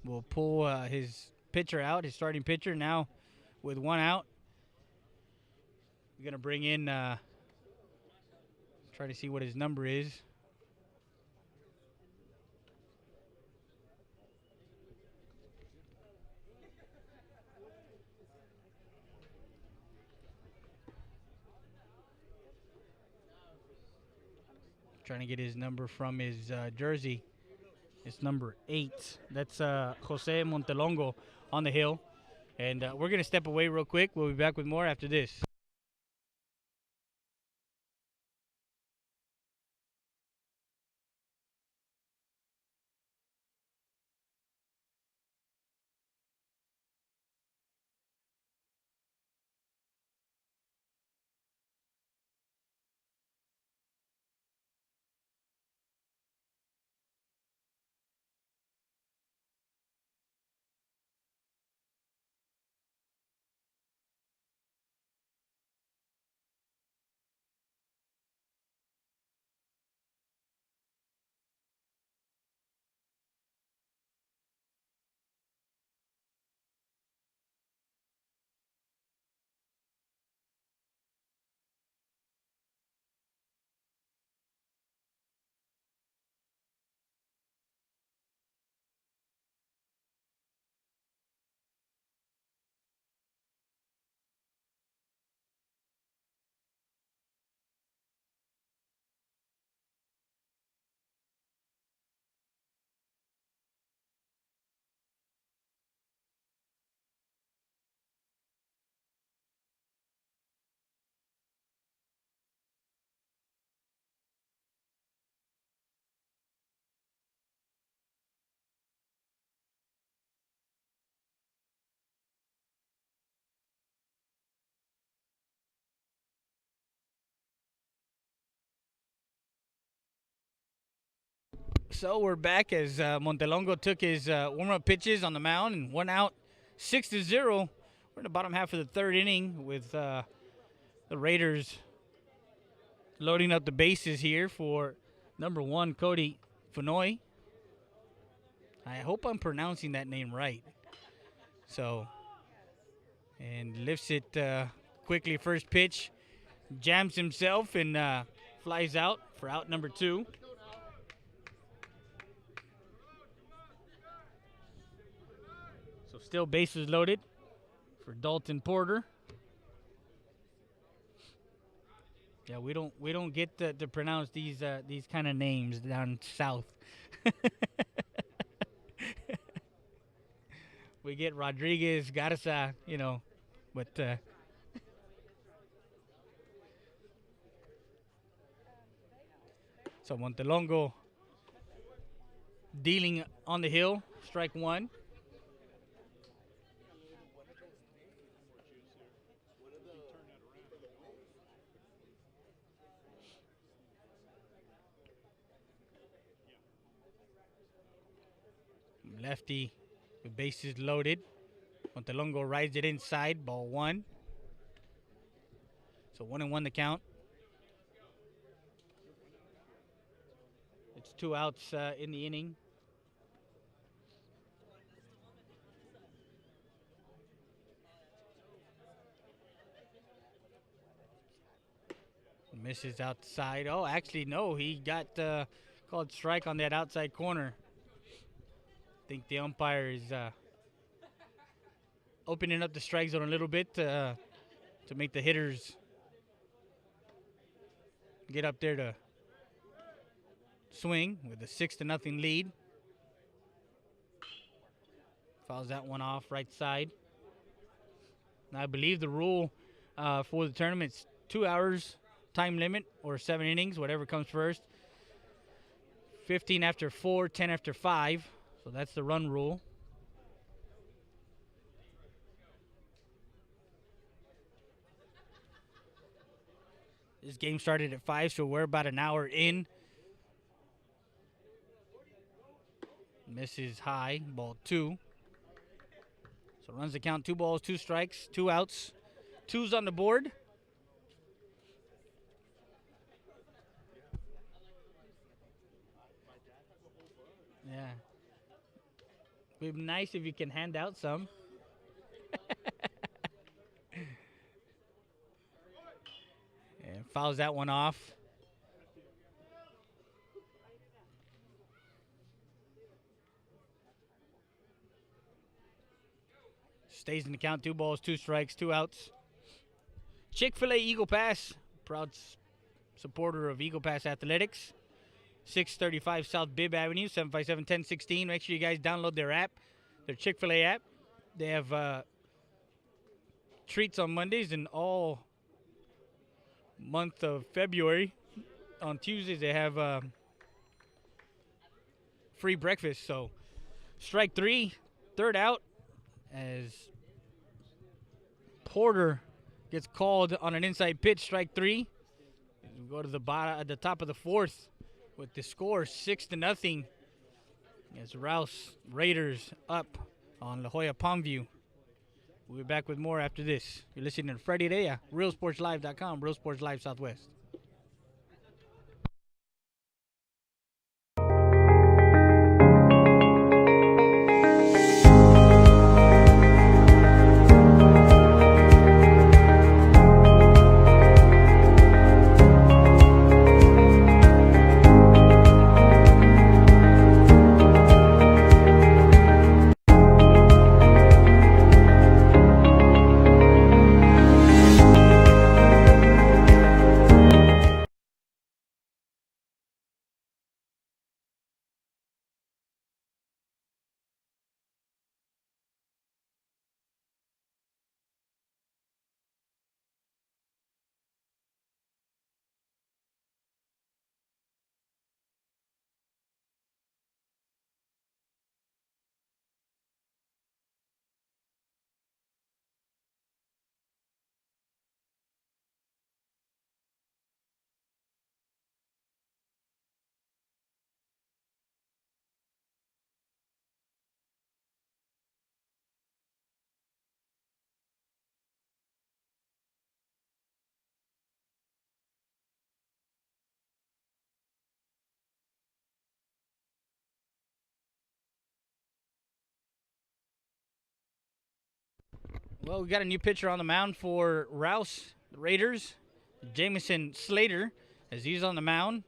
Speaker 1: Will pull his pitcher out, his starting pitcher now with one out. We're going to bring in, try to see what his number is. Trying to get his number from his jersey. It's number 8. That's Jose Montelongo on the hill. And we're going to step away real quick. We'll be back with more after this. So we're back as Montelongo took his warm-up pitches on the mound and one out, 6-0. We're in the bottom half of the third inning with the Raiders Loading up the bases here for number 1, Cody Fenoy. I hope I'm pronouncing that name right. So, and lifts it quickly. First pitch, jams himself and flies out for out number 2. So still bases loaded for Dalton Porter. Yeah, we don't get to pronounce these kind of names down south. We get Rodriguez, Garza, but so Montelongo dealing on the hill, strike 1. Lefty with bases loaded. Montelongo rides it inside, ball 1. So 1-1 the count. It's 2 outs in the inning. Misses outside. Oh, actually, no. He got called strike on that outside corner. I think the umpire is opening up the strike zone a little bit to make the hitters get up there to swing with a 6-0 lead. Fouls that one off right side. Now, I believe the rule for the tournament is 2 hours time limit or 7 innings, whatever comes first. 15 after 4, 10 after 5. So that's the run rule. This game started at 5, so we're about an hour in. Misses high, ball 2. So runs the count, 2 balls, 2 strikes, 2 outs. 2's on the board. Yeah. It'd be nice if you can hand out some. And fouls that one off. Stays in the count, 2 balls, 2 strikes, 2 outs. Chick-fil-A Eagle Pass, proud supporter of Eagle Pass Athletics. 635 South Bibb Avenue, 757-1016. Make sure you guys download their app, their Chick-fil-A app. They have treats on Mondays and all month of February. On Tuesdays, they have free breakfast. So, strike 3, 3rd out, as Porter gets called on an inside pitch, strike 3. We go to the bottom at the top of the 4th. With the score 6-0, as Rouse Raiders up on La Joya Palmview. We'll be back with more after this. You're listening to Friday Day, RealSportsLive.com, Real Sports Live Southwest. Well, we got a new pitcher on the mound for Rouse, the Raiders, Jamison Slater, as he's on the mound.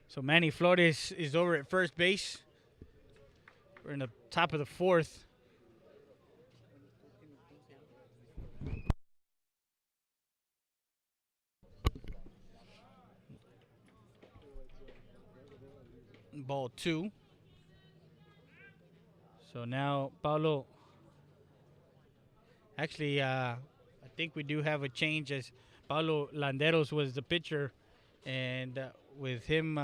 Speaker 1: So Manny Flores is over at first base. We're in the top of the fourth. Ball 2. So now Paulo. Actually, I think we do have a change as Paulo Landeros was the pitcher, and with him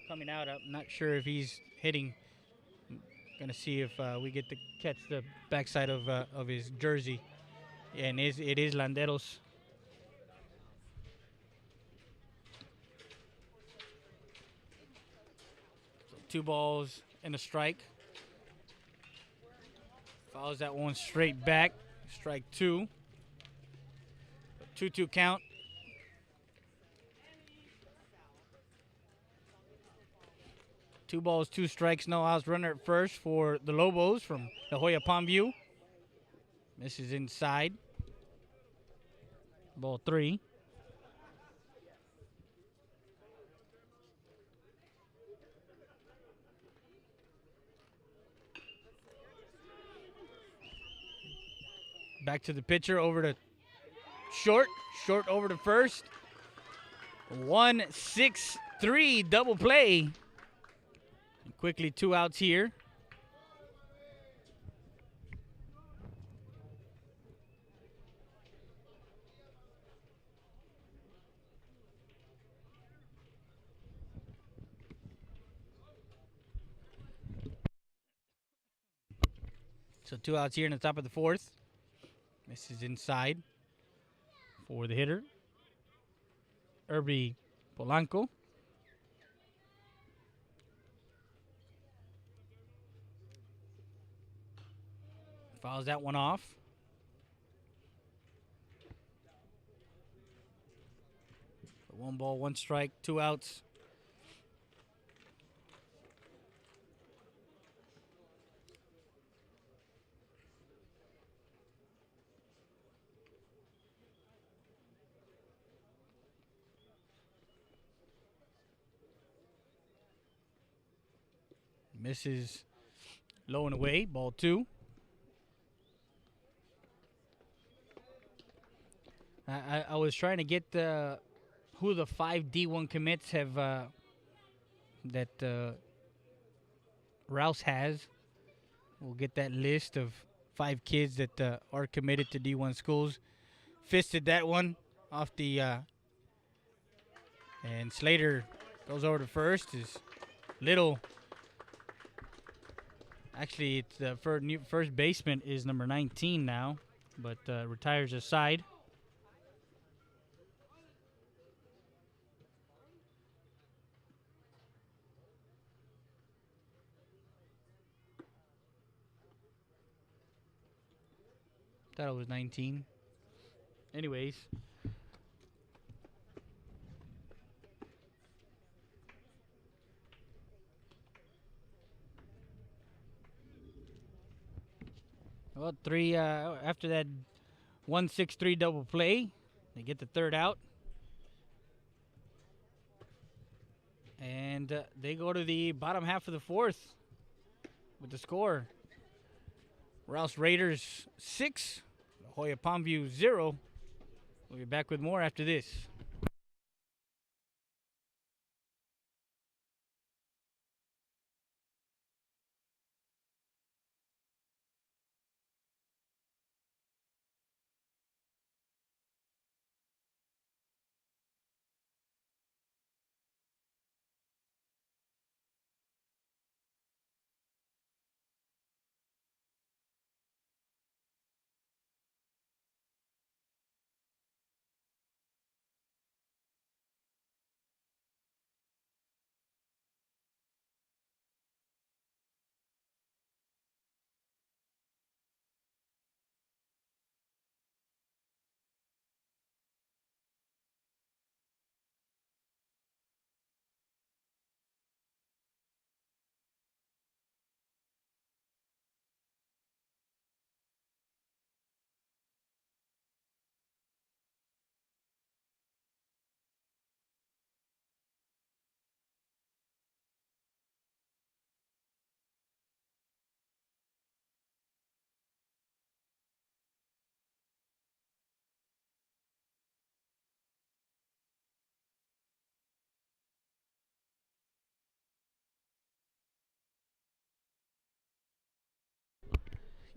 Speaker 1: coming out, I'm not sure if he's hitting. Gonna see if we get to catch the backside of his jersey, and it is Landeros. So 2 balls and a strike. Fouls that one straight back. Strike 2. 2-2 count. Two balls, 2 strikes, no outs. Runner at first for the Lobos from the Joya Palmview. Misses inside. Ball 3. Back to the pitcher, over to short. Short over to first. 1-6-3 double play. And quickly 2 outs here. So 2 outs here in the top of the fourth. This is inside for the hitter, Irby Polanco. Fouls that one off. So 1 ball, 1 strike, 2 outs. Misses low and away. Ball 2. I was trying to get who the 5 D1 commits have that Rouse has. We'll get that list of 5 kids that are committed to D1 schools. Fisted that one off the and Slater goes over to first. Is Little. Actually, it's the first baseman is number 19 now, but retires aside. Thought it was 19. Anyways. Well, three after that 1-6-3 double play, they get the third out. And they go to the bottom half of the fourth with the score. Rouse Raiders 6, La Joya Palmview 0. We'll be back with more after this.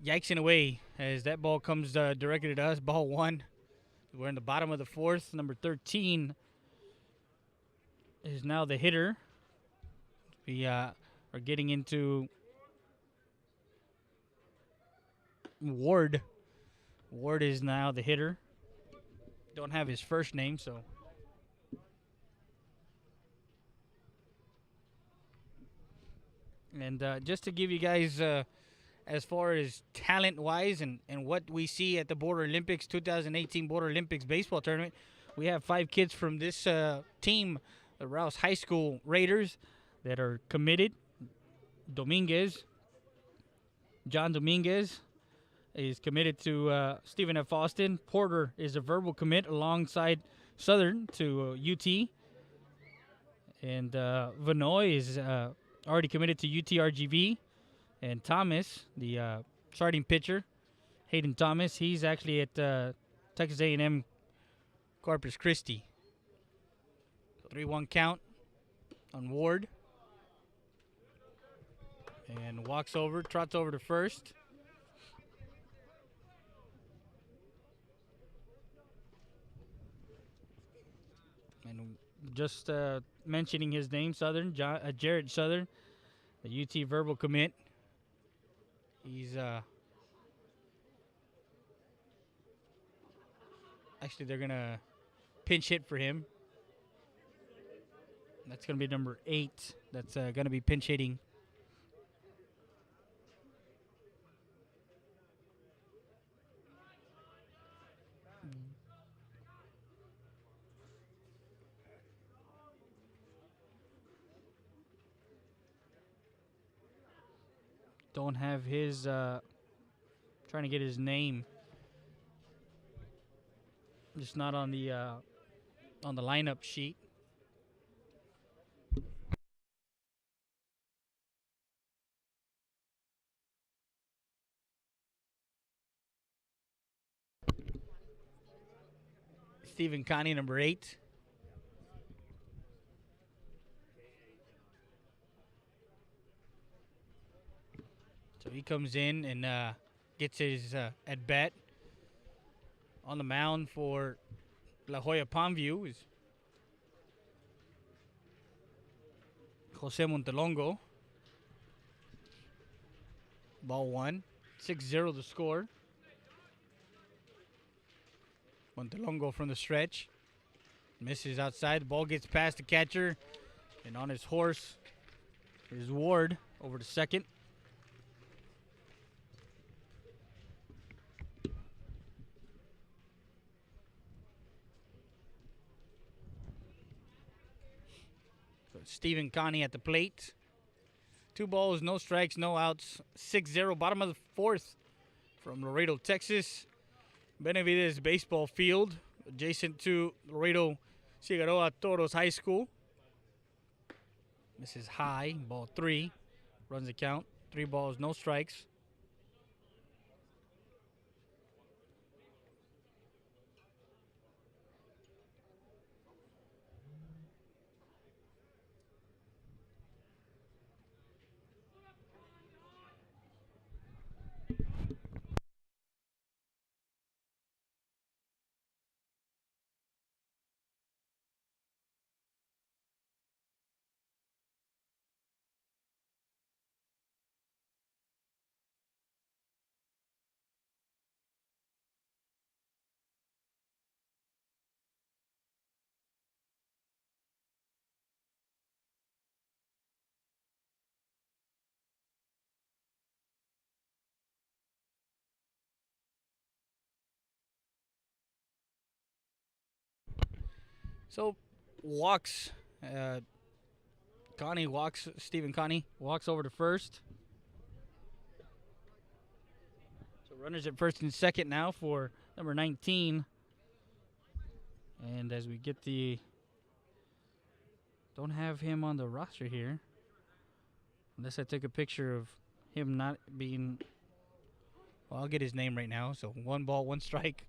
Speaker 1: Yikes in a way as that ball comes directed at us. Ball one. We're in the bottom of the fourth. Number 13 is now the hitter. We are getting into Ward. Ward is now the hitter. Don't have his first name, so. And just to give you guys, as far as talent-wise and what we see at the Border Olympics, 2018 Border Olympics baseball tournament, we have 5 kids from this team, the Rouse High School Raiders, that are committed. John Dominguez is committed to Stephen F. Austin. Porter is a verbal commit alongside Southern to UT. And Vanoy is already committed to UTRGV. And Thomas, the starting pitcher, Hayden Thomas, he's actually at Texas A&M Corpus Christi. 3-1 count on Ward. And walks over, trots over to first. And just mentioning his name, Jared Southern, the UT verbal commit. He's actually, they're gonna pinch hit for him. That's gonna be number 8. That's gonna be pinch hitting. Don't have his, trying to get his name. Just not on the lineup sheet. Stephen Connie, number 8. So he comes in and gets his at bat. On the mound for La Joya Palmview is Jose Montelongo. Ball 1. 6-0 the score. Montelongo from the stretch. Misses outside. The ball gets past the catcher. And on his horse is Ward over to second. So Stephen Connie at the plate. 2 balls, no strikes, no outs. 6-0, bottom of the fourth from Laredo, Texas. Benavides Baseball Field, adjacent to Laredo Figueroa Toros High School. This is high, ball 3. Runs the count. 3 balls, no strikes. So, walks. Stephen Connie walks over to first. So, runners at first and second now for number 19. And as we get don't have him on the roster here. Unless I take a picture of him not being. Well, I'll get his name right now. So 1 ball, 1 strike.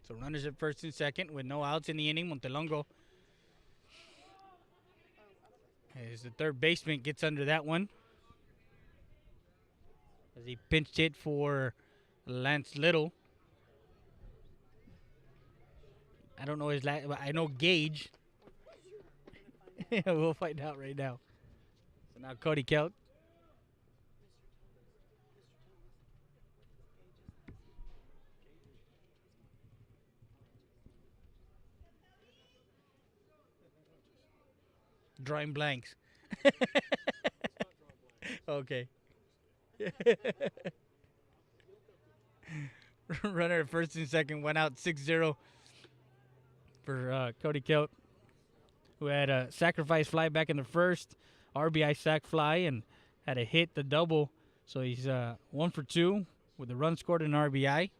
Speaker 1: So runners at first and second with no outs in the inning. Montelongo, as the third baseman, gets under that one. As he pinched hit for Lance Little. I don't know his last, but I know Gage. We'll find out right now. So now Cody Kelt. Drawing blanks. Okay. Runner at first and second, went out 6-0 for Cody Kelt, who had a sacrifice fly back in the first, RBI sac fly, and had a hit, the double. So he's 1 for 2 with a run scored and an RBI.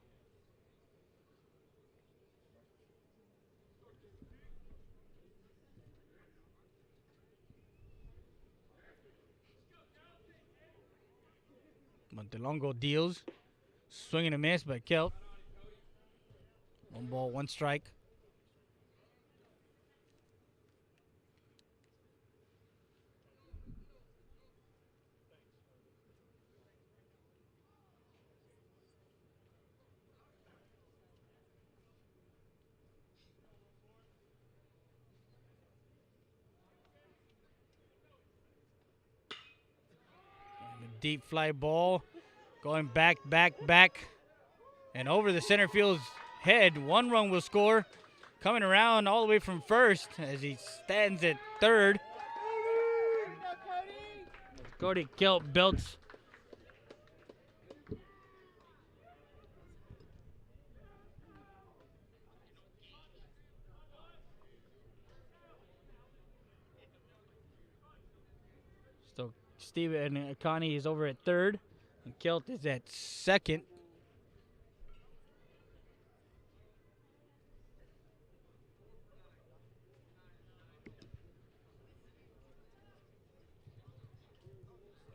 Speaker 1: Montelongo deals. Swing and a miss by Kelt. 1 ball, 1 strike. And a deep fly ball. Going back, and over the center field's head. 1 run will score. Coming around all the way from first as he stands at third. Cody Kelt belts. So Stephen Connie is over at third. And Kelt is at second.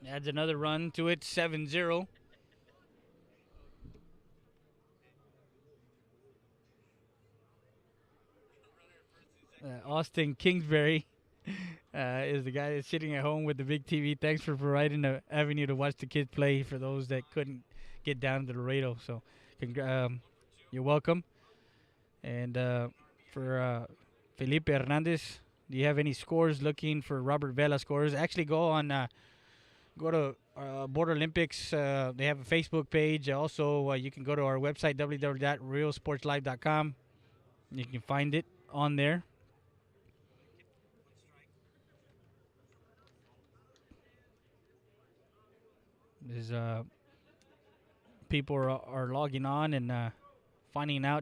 Speaker 1: Adds another run to it, 7-0. Austin Kingsbury is the guy that's sitting at home with the big TV. Thanks for providing the avenue to watch the kids play for those that couldn't get down to Laredo. So you're welcome. And for Felipe Hernandez, do you have any scores looking for Robert Vela scores? Actually, go to Border Olympics. They have a Facebook page. Also, you can go to our website, www.realsportslive.com. You can find it on there. This is people are logging on and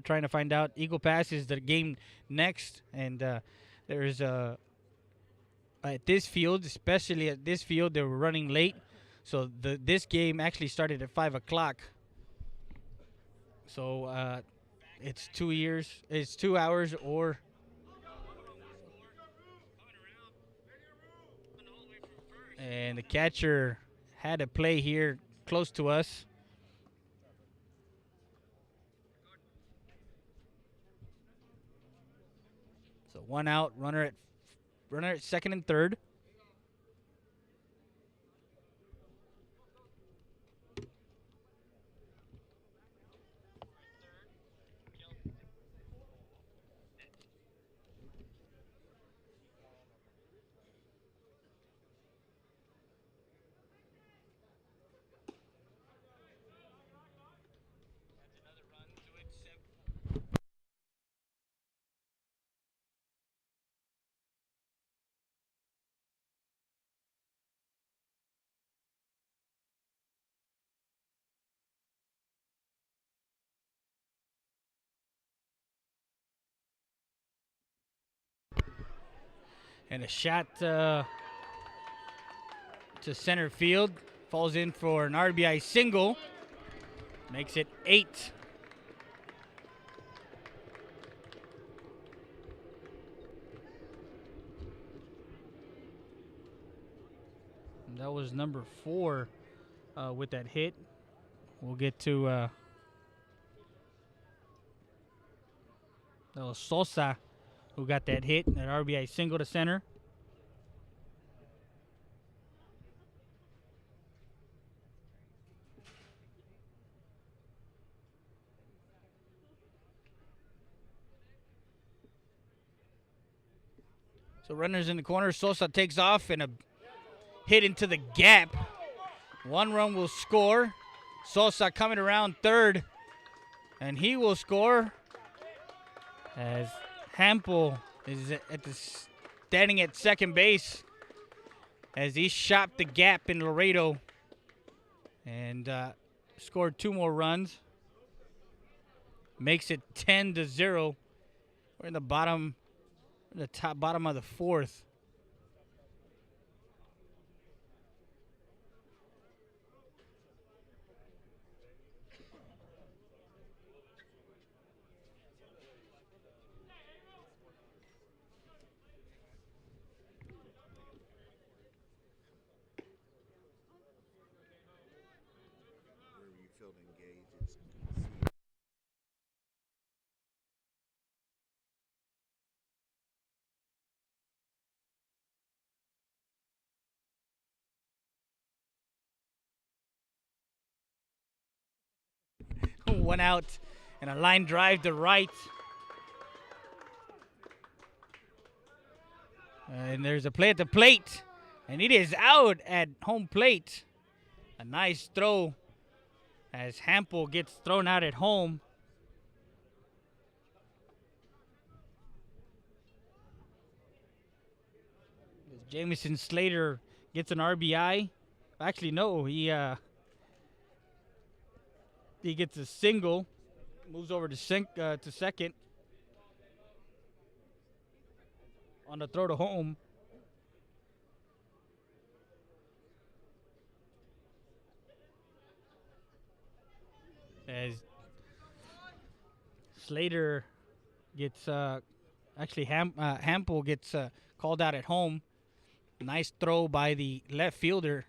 Speaker 1: trying to find out. Eagle Pass is the game next, and there's at this field, especially at this field, they were running late, so this game actually started at 5 o'clock. So it's 2 years. It's 2 hours or. And the catcher had a play here close to us. So 1 out, runner at second and third. And a shot to center field. Falls in for an RBI single. Makes it 8. And that was number 4 with that hit. We'll get to that was Sosa who got that hit, that RBI single to center. So runners in the corner. Sosa takes off and a hit into the gap. 1 run will score. Sosa coming around third, and he will score as Hampel is standing at second base as he shot the gap in Laredo and scored 2 more runs. Makes it 10-0. We're in the bottom of the 4th. One out and a line drive to right. And there's a play at the plate, and it is out at home plate. A nice throw as Hampel gets thrown out at home. Jamison Slater gets an RBI. Actually, no, he gets a single, moves over to second on the throw to home. As Slater gets, Hampel gets called out at home. Nice throw by the left fielder.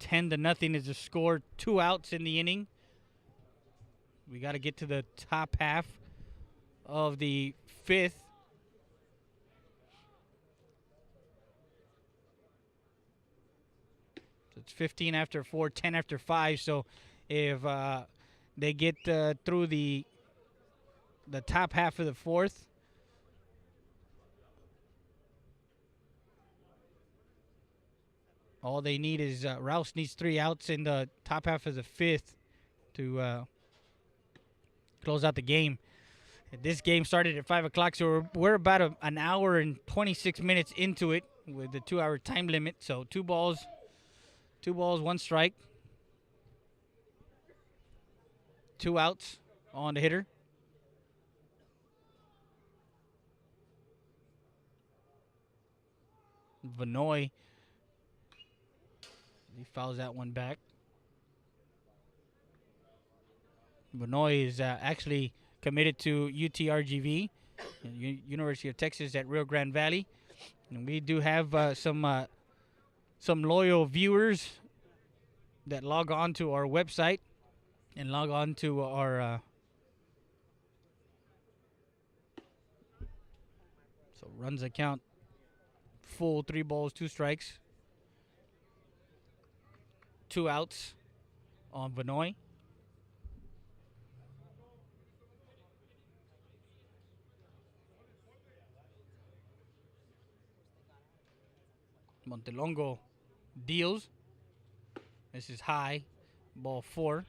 Speaker 1: 10-0 is the score. 2 outs in the inning. We got to get to the top half of the 5th. So it's 15 after 4, 10 after 5. So if they get through the top half of the 4th, all they need is Rouse needs 3 outs in the top half of the 5th to close out the game. This game started at 5 o'clock, so we're about an hour and 26 minutes into it with the 2-hour time limit. So 2 balls, 1 strike. 2 outs on the hitter. Vanoy, he fouls that one back. Vanoy is actually committed to UTRGV, University of Texas at Rio Grande Valley. And we do have some loyal viewers that log on to our website and log on to our so runs account full, 3 balls, 2 strikes, 2 outs on Vanoy. Montelongo deals. This is high, ball 4.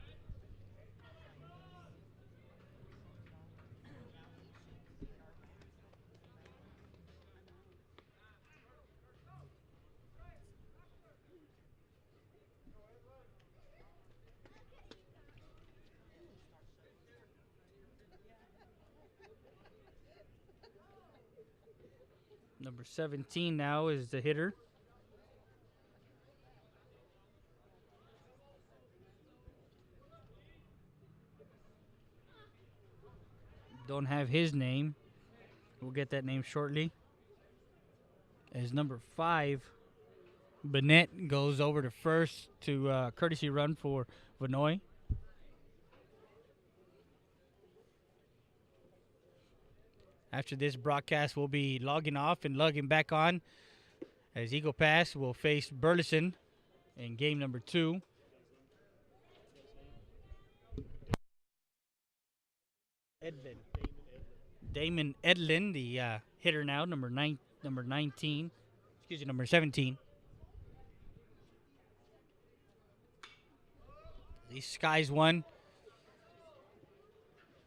Speaker 1: Number 17 now is the hitter. Don't have his name. We'll get that name shortly. As number 5, Bennett goes over to first to courtesy run for Vanoy. After this broadcast, we'll be logging off and logging back on as Eagle Pass will face Burleson in game number 2. Damon Edlin, the hitter now, number 17. He skies one.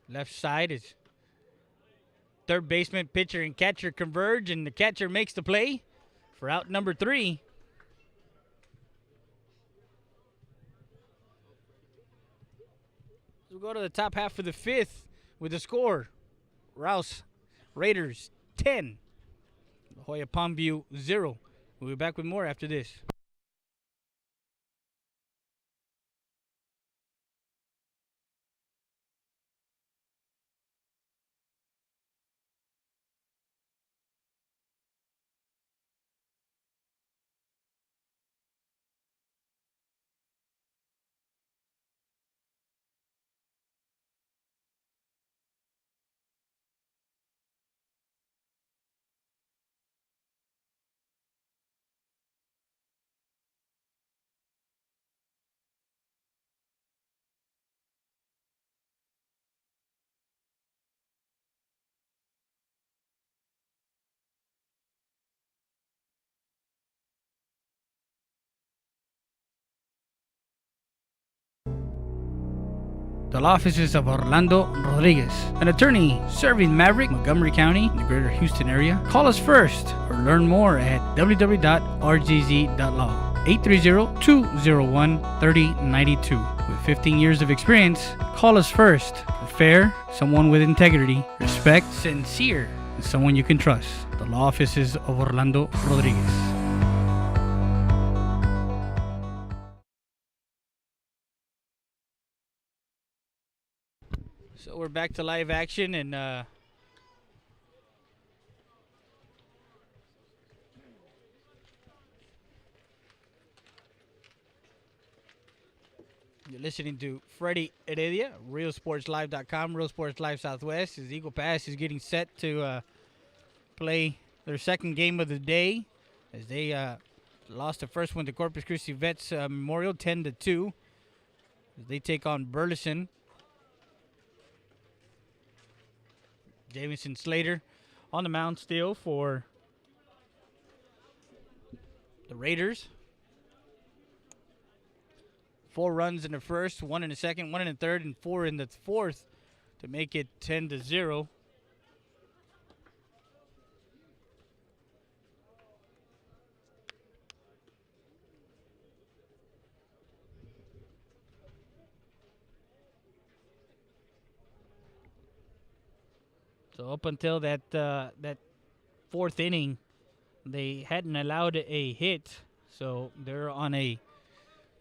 Speaker 1: Left side is third baseman, pitcher, and catcher converge, and the catcher makes the play for out number 3. We'll go to the top half of the 5th with the score. Rouse Raiders 10. La Joya Palmview 0. We'll be back with more after this. The law offices of Orlando Rodriguez, an attorney serving Maverick, Montgomery County, and the greater Houston area. Call us first or learn more at www.rgz.law. 830-201-3092. With 15 years of experience, call us first for fair, someone with integrity, respect, sincere, and someone you can trust. The law offices of Orlando Rodriguez. So we're back to live action, and you're listening to Freddie Heredia, RealSportsLive.com, Real Sports Live Southwest. As Eagle Pass is getting set to play their second game of the day, as they lost the first one to Corpus Christi Vets Memorial 10-2. As they take on Burleson. Jamison Slater on the mound still for the Raiders. 4 runs in the first, 1 in the second, 1 in the third, and 4 in the fourth to make it 10-0. So up until that fourth inning, they hadn't allowed a hit. So they're on a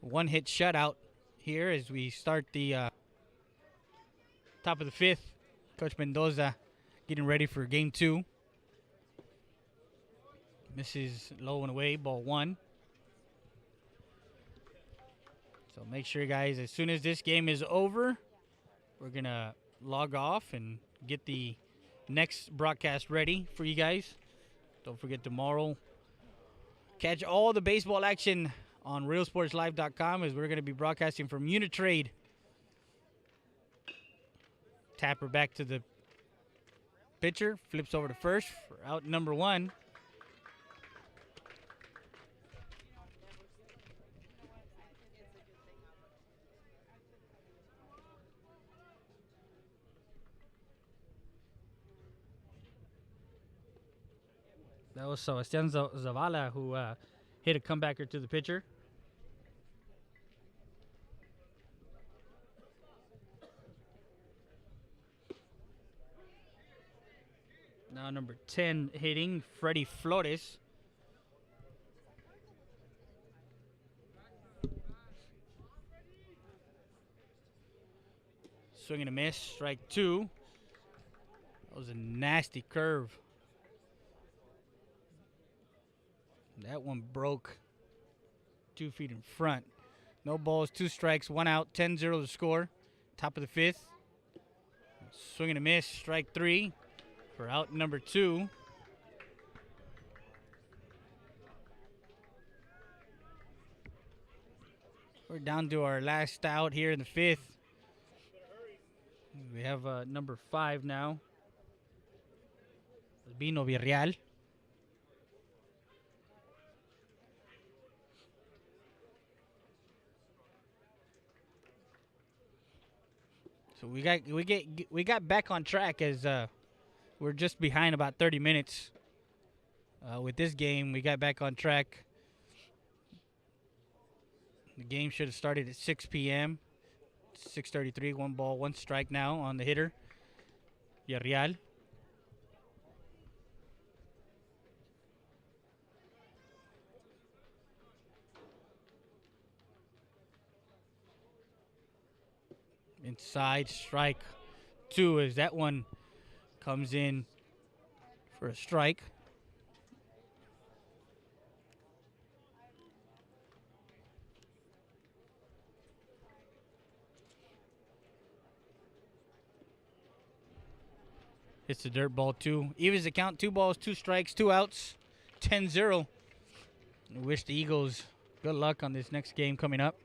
Speaker 1: one-hit shutout here as we start the top of the fifth. Coach Mendoza getting ready for game 2. Misses low and away, ball 1. So make sure, guys, as soon as this game is over, we're going to log off and get the next broadcast ready for you guys. Don't forget tomorrow, catch all the baseball action on realsportslive.com as we're going to be broadcasting from Unitrade. Tapper back to the pitcher, flips over to first for out number 1. That was Sebastian Zavala who hit a comebacker to the pitcher. Now number 10 hitting, Freddie Flores. Swing and a miss, strike 2. That was a nasty curve. That one broke 2 feet in front. No balls, 2 strikes, 1 out, 10-0 to score. Top of the 5th. Swing and a miss, strike 3 for out number 2. We're down to our last out here in the 5th. We have number 5 now. Albino Villarreal. So we got back on track as we're just behind about 30 minutes with this game. We got back on track. The game should have started at 6 p.m. 6:33, 1 ball, 1 strike now on the hitter, Villarreal. Inside, strike 2 as that one comes in for a strike. It's the dirt ball 2. Evens the count, 2 balls, 2 strikes, 2 outs, 10-0. I wish the Eagles good luck on this next game coming up.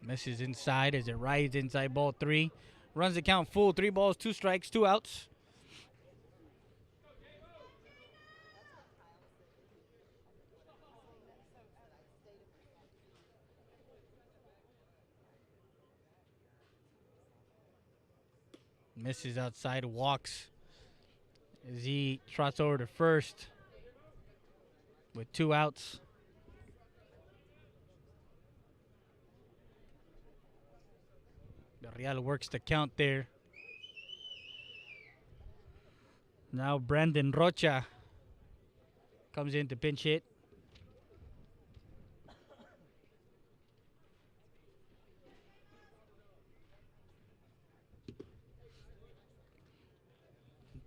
Speaker 1: Misses inside as it rides inside ball 3. Runs the count full, 3 balls, 2 strikes, 2 outs. Misses outside, walks as he trots over to first with 2 outs. Real works the count there. Now Brandon Rocha comes in to pinch hit.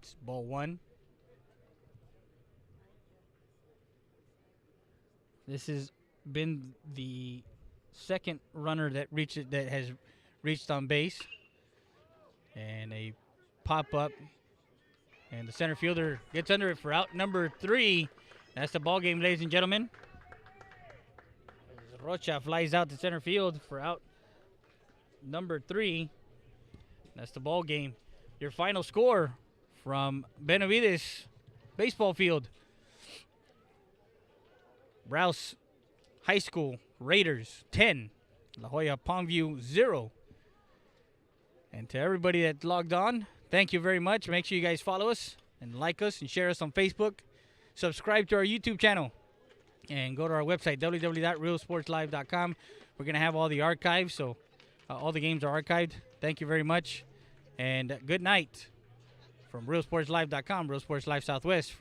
Speaker 1: It's ball 1. This has been the second runner that has reached on base, and a pop up, and the center fielder gets under it for out number 3. That's the ball game, ladies and gentlemen. Rocha flies out to center field for out number 3. That's the ball game. Your final score from Benavides baseball field: Rouse High School Raiders 10, La Joya Palmview 0. And to everybody that logged on, thank you very much. Make sure you guys follow us and like us and share us on Facebook. Subscribe to our YouTube channel and go to our website, www.realsportslive.com. We're going to have all the archives, so All the games are archived. Thank you very much, and good night from RealSportsLive.com, Real Sports Live Southwest.